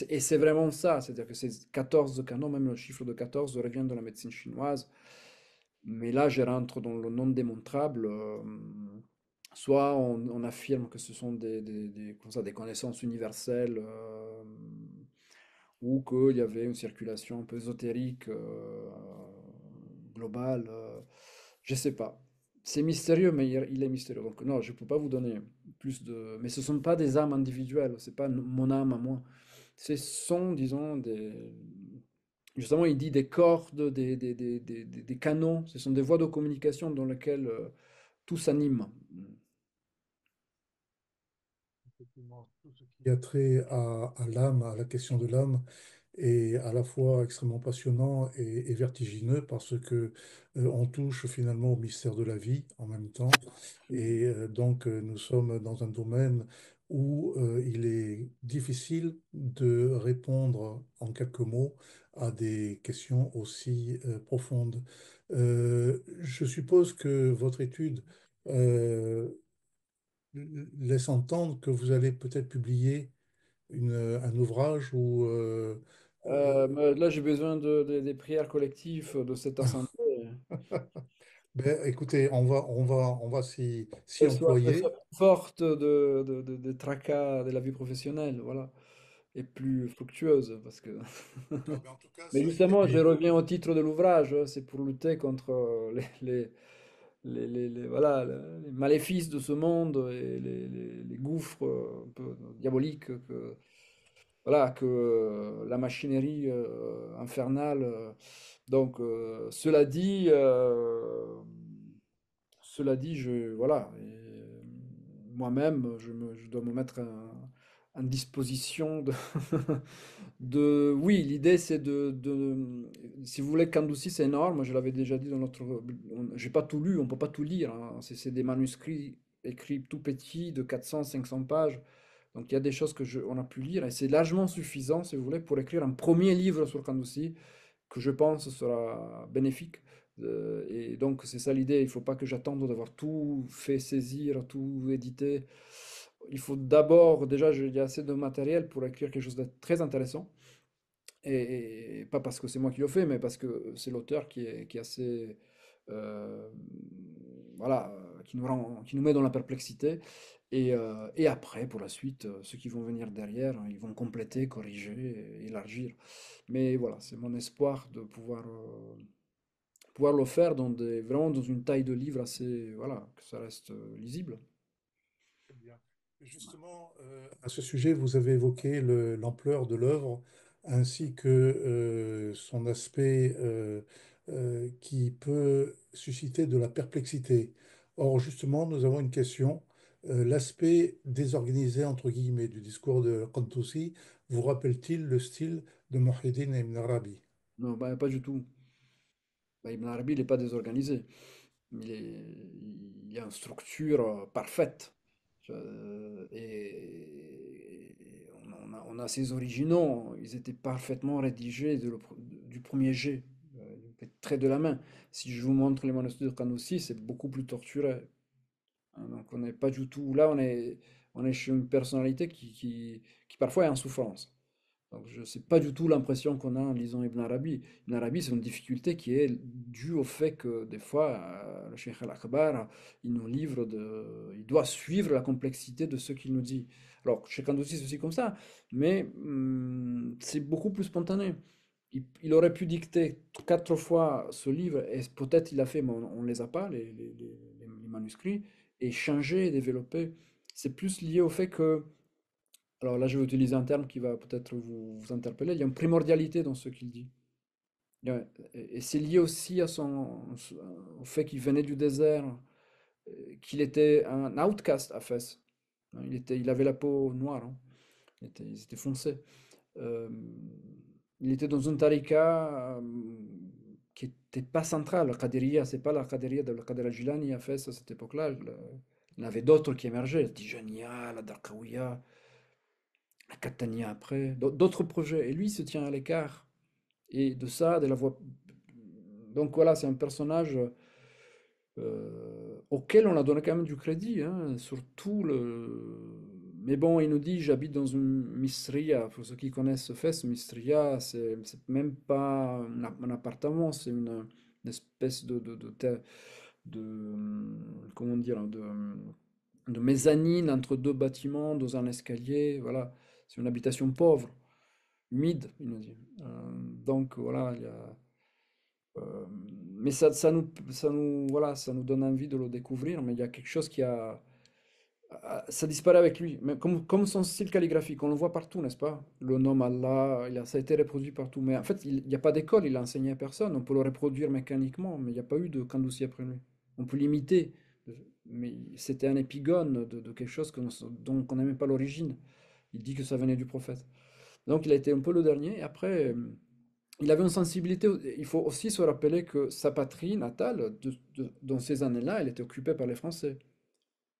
et c'est vraiment ça, c'est-à-dire que c'est 14 canons, même le chiffre de 14 revient de la médecine chinoise. Mais là, je rentre dans le non démontrable. Soit on affirme que ce sont comme ça, des connaissances universelles, ou qu'il y avait une circulation un peu ésotérique, globale. Je sais pas. C'est mystérieux, mais il est mystérieux. Donc non, je peux pas vous donner plus de. Mais ce sont pas des âmes individuelles. C'est pas mon âme à moi. Ce sont, disons, des. Justement, il dit des cordes, des canaux. Ce sont des voies de communication dans lesquelles tout s'anime.
Effectivement, tout ce qui a trait à l'âme, à la question de l'âme, est à la fois extrêmement passionnant et vertigineux parce que on touche finalement au mystère de la vie en même temps. Et donc, nous sommes dans un domaine où il est difficile de répondre en quelques mots à des questions aussi profondes. Je suppose que votre étude euh, laisse entendre que vous allez peut-être publier un ouvrage ou
Mais là, j'ai besoin des prières collectives de cette assemblée.
ben, écoutez, on va s'y
Qu'elle soit
employer.
plus forte des tracas de la vie professionnelle, voilà, et plus fructueuse, parce que.
Ah, ben, en tout cas,
Mais justement, je reviens au titre de l'ouvrage, hein, c'est pour lutter contre voilà, les maléfices de ce monde et les gouffres un peu diaboliques voilà, que la machinerie infernale. Cela dit, voilà, moi-même, je dois me mettre en disposition oui, l'idée c'est si vous voulez, Kandoussi c'est énorme, je l'avais déjà dit dans notre, j'ai pas tout lu, on peut pas tout lire, hein. C'est des manuscrits écrits tout petits de 400-500 pages, donc il y a des choses on a pu lire et c'est largement suffisant, si vous voulez, pour écrire un premier livre sur Kandoussi que je pense sera bénéfique. Et donc, c'est ça l'idée. Il ne faut pas que j'attende d'avoir tout fait saisir, tout édité. Il faut d'abord, déjà, il y a assez de matériel pour écrire quelque chose de très intéressant. Et pas parce que c'est moi qui le fais, mais parce que c'est l'auteur qui est assez. euh, voilà, qui nous met dans la perplexité. Et après, pour la suite, ceux qui vont venir derrière, hein, ils vont compléter, corriger, élargir. Mais voilà, c'est mon espoir de pouvoir le faire vraiment dans une taille de livre assez, voilà, que ça reste lisible.
Très bien. Justement, à ce sujet, vous avez évoqué l'ampleur de l'œuvre ainsi que son aspect qui peut susciter de la perplexité. Or, justement, nous avons une question. L'aspect désorganisé, entre guillemets, du discours de Qantoussi vous rappelle-t-il le style de Muhyiddin Ibn Arabi?
Non, bah, pas du tout. Bah, Ibn Arabi, il n'est pas désorganisé. Il y a une structure parfaite. Et on a ses originaux, ils étaient parfaitement rédigés du premier jet, du trait de la main. Si je vous montre les manuscrits de Kanoussi, c'est beaucoup plus torturé. Hein. Donc on n'est pas du tout là, on est chez une personnalité qui parfois est en souffrance. Donc je sais pas du tout l'impression qu'on a en lisant Ibn Arabi. Ibn Arabi, c'est une difficulté qui est due au fait que des fois, le Cheikh Al-Akbar, il nous livre il doit suivre la complexité de ce qu'il nous dit. Alors, chez Kandoussi, c'est aussi comme ça, mais c'est beaucoup plus spontané. Il aurait pu dicter 4 fois ce livre, et peut-être il a fait, mais on ne les a pas, les manuscrits, et changer, développer. C'est plus lié au fait que alors là, je vais utiliser un terme qui va peut-être vous interpeller. Il y a une primordialité dans ce qu'il dit. Et c'est lié aussi au fait qu'il venait du désert, qu'il était un outcast à Fès. Hein. Il avait la peau noire, hein. Il était foncé. Euh, il était dans une tarika qui n'était pas centrale. La Qadiriya, c'est pas la Qadiriya de la Qadr al-Jilani à Fès à cette époque-là. Il y en avait d'autres qui émergeaient, la Tijaniya, la Darqawiya, la Catania après, d'autres projets. Et lui, il se tient à l'écart. Et de ça, de la voix. Donc voilà, c'est un personnage auquel on a donné quand même du crédit, hein, surtout le. Mais bon, il nous dit, j'habite dans une Mistria. Pour ceux qui connaissent Fès, Mistria, c'est même pas un appartement, c'est une espèce comment dire, de mezzanine entre deux bâtiments, dans un escalier. Voilà, c'est une habitation pauvre, humide, il nous dit. Donc voilà, il y a. euh, mais voilà, ça nous donne envie de le découvrir, mais il y a quelque chose ça disparaît avec lui. Mais comme son style calligraphique, on le voit partout, n'est-ce pas? Le nom Allah, ça a été reproduit partout. Mais en fait, il n'y a pas d'école, il a enseigné à personne. On peut le reproduire mécaniquement, mais il n'y a pas eu de Kandoussi après lui. On peut l'imiter, mais c'était un épigone de quelque chose dont on n'aimait pas l'origine. Il dit que ça venait du prophète. Donc il a été un peu le dernier. Et après, il avait une sensibilité. Il faut aussi se rappeler que sa patrie natale, dans ces années-là, elle était occupée par les Français.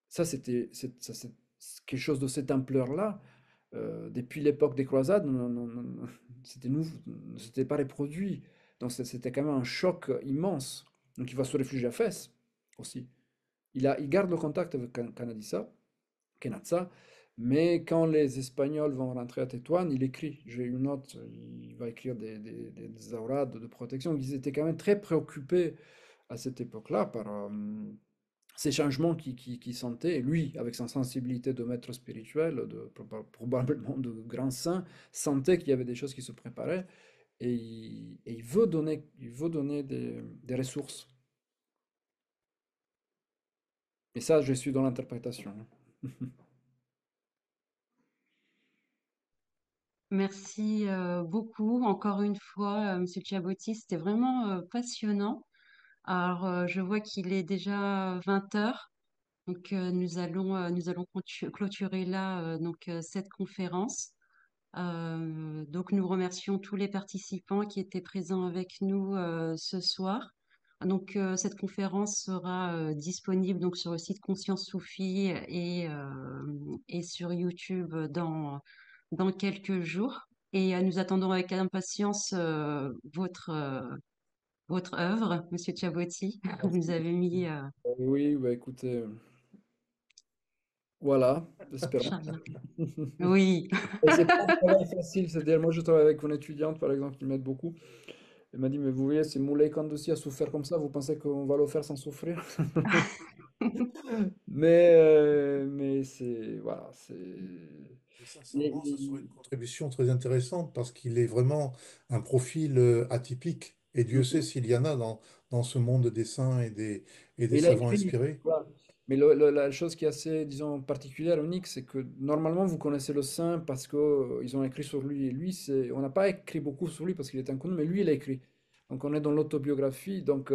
Ça, c'est quelque chose de cette ampleur-là. Depuis l'époque des croisades, c'était nouveau, c'était pas reproduit. Donc c'était quand même un choc immense. Donc il va se réfugier à Fès aussi. Il garde le contact avec Kenatsa, mais quand les Espagnols vont rentrer à Tétouan, il écrit, j'ai une note, il va écrire des aurades de protection. Ils étaient quand même très préoccupés à cette époque-là par ces changements qui sentaient. Et lui, avec sa sensibilité de maître spirituel, probablement de grand saint, sentait qu'il y avait des choses qui se préparaient et il veut donner des ressources. Et ça, je suis dans l'interprétation.
Merci beaucoup. Encore une fois, Monsieur Chabotis, c'était vraiment passionnant. Alors, je vois qu'il est déjà 20 heures. Donc, nous allons clôturer là cette conférence. Donc, nous remercions tous les participants qui étaient présents avec nous ce soir. Donc, cette conférence sera disponible donc sur le site Conscience Soufie et sur YouTube dans quelques jours. Et nous attendons avec impatience votre œuvre, Monsieur Chabotti. Vous nous avez mis
Oui, bah écoutez, voilà, espérons.
Inch'Allah. Oui.
Et c'est pas un travail facile, c'est-à-dire, moi je travaille avec une étudiante par exemple qui m'aide beaucoup. Elle m'a dit, mais vous voyez, si Moulay Kandossi a souffert comme ça, vous pensez qu'on va le faire sans souffrir? Mais c'est, voilà, c'est.
Et
les-
sincèrement, ce serait
les-
une contribution très intéressante parce qu'il est vraiment un profil atypique. Et Dieu sait s'il y en a dans ce monde des saints et des
Mais il a
savants
écrit,
inspirés.
voilà. Mais la chose qui est assez, disons, particulière, unique, c'est que normalement vous connaissez le saint parce qu'ils ont écrit sur lui. Et lui, on n'a pas écrit beaucoup sur lui parce qu'il est inconnu, mais lui, il a écrit. Donc on est dans l'autobiographie. Donc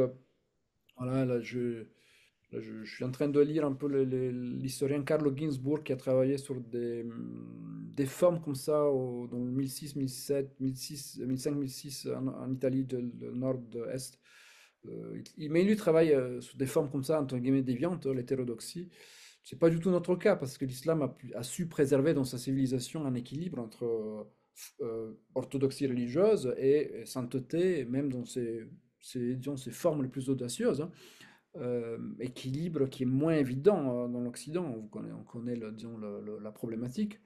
voilà, je suis en train de lire un peu l'historien Carlo Ginzburg qui a travaillé sur des formes comme ça dans le 1006, 1007, 1006, 1005, 1006 en Italie de nord-est. Mais lui travaille sur des formes comme ça, entre guillemets déviantes, l'hétérodoxie. C'est pas du tout notre cas parce que l'islam a su préserver dans sa civilisation un équilibre entre orthodoxie religieuse et sainteté, même dans disons, ses formes les plus audacieuses, hein. Équilibre qui est moins évident dans l'Occident. On connaît disons, la problématique.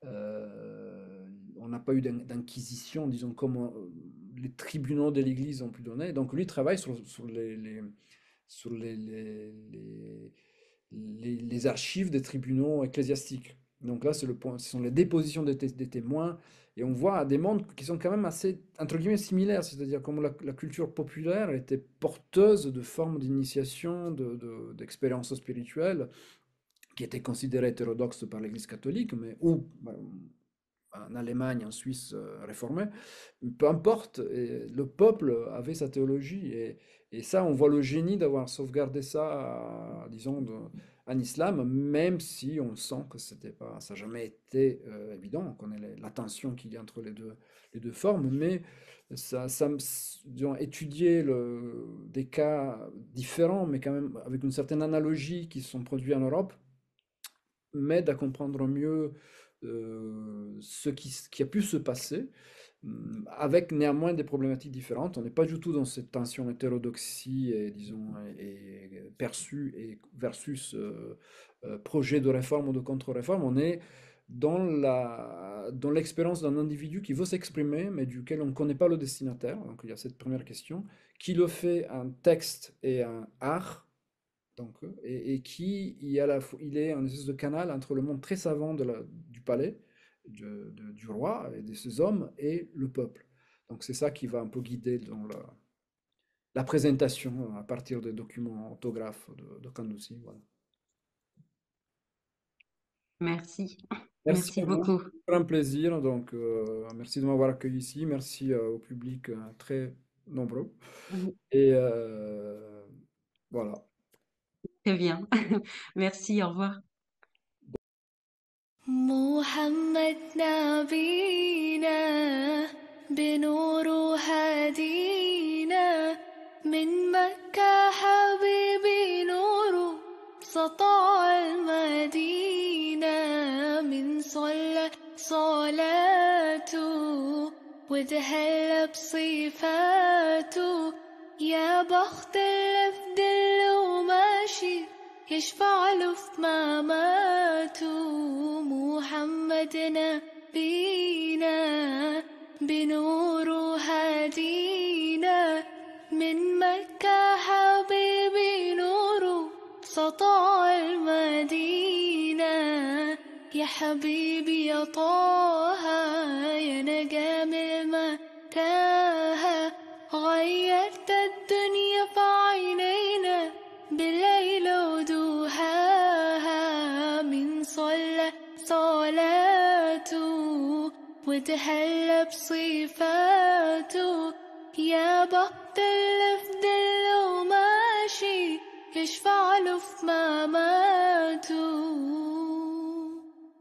On n'a pas eu d'inquisition, disons, comme les tribunaux de l'Église ont pu donner. Donc lui travaille sur les archives des tribunaux ecclésiastiques. Donc là, c'est le point, ce sont les dépositions des témoins, et on voit des mondes qui sont quand même assez, entre guillemets, similaires, c'est-à-dire comme la culture populaire était porteuse de formes d'initiation, d'expériences spirituelles, qui étaient considérées hétérodoxes par l'Église catholique, mais ou en Allemagne, en Suisse réformée, peu importe, le peuple avait sa théologie, et ça, on voit le génie d'avoir sauvegardé ça, disons, en islam, même si on sent que c'était pas, ça n'a jamais été évident. On connaît la tension qu'il y a entre les deux formes, mais disons, étudier des cas différents, mais quand même avec une certaine analogie qui se sont produits en Europe, m'aide à comprendre mieux ce qui a pu se passer, avec néanmoins des problématiques différentes. On n'est pas du tout dans cette tension hétérodoxie et, disons, et perçue et versus projet de réforme ou de contre-réforme. On est dans l'expérience d'un individu qui veut s'exprimer, mais duquel on ne connaît pas le destinataire. Donc il y a cette première question. Qui le fait un texte et un art, donc, et qui il est un espèce de canal entre le monde très savant du palais, du roi et de ses hommes, et le peuple. Donc c'est ça qui va un peu guider dans la présentation à partir des documents autographes de Kandouzi. Voilà.
Merci.
Merci
Merci
à vous,
beaucoup.
c'est un plaisir. Donc merci de m'avoir accueilli ici, merci au public très nombreux. Et voilà.
Très bien. Merci, au revoir.
محمد نبينا بنور هدينا من مكة حبيبي نور سطع المدينة من صلى صلاته وتهلى بصفاته يا بخت اللي في دله ماشي يشفع له في مماته محمد نبينا بنور هدينا من مكة حبيبي نور سطع المدينة يا حبيبي يا طه يا نجم المتاهة غيرت الدنيا في عينينا بالليل ودوهاها من صلى صلاته وتهلى بصفاته يا بخت اللي في دله ماشي يشفع له في مماته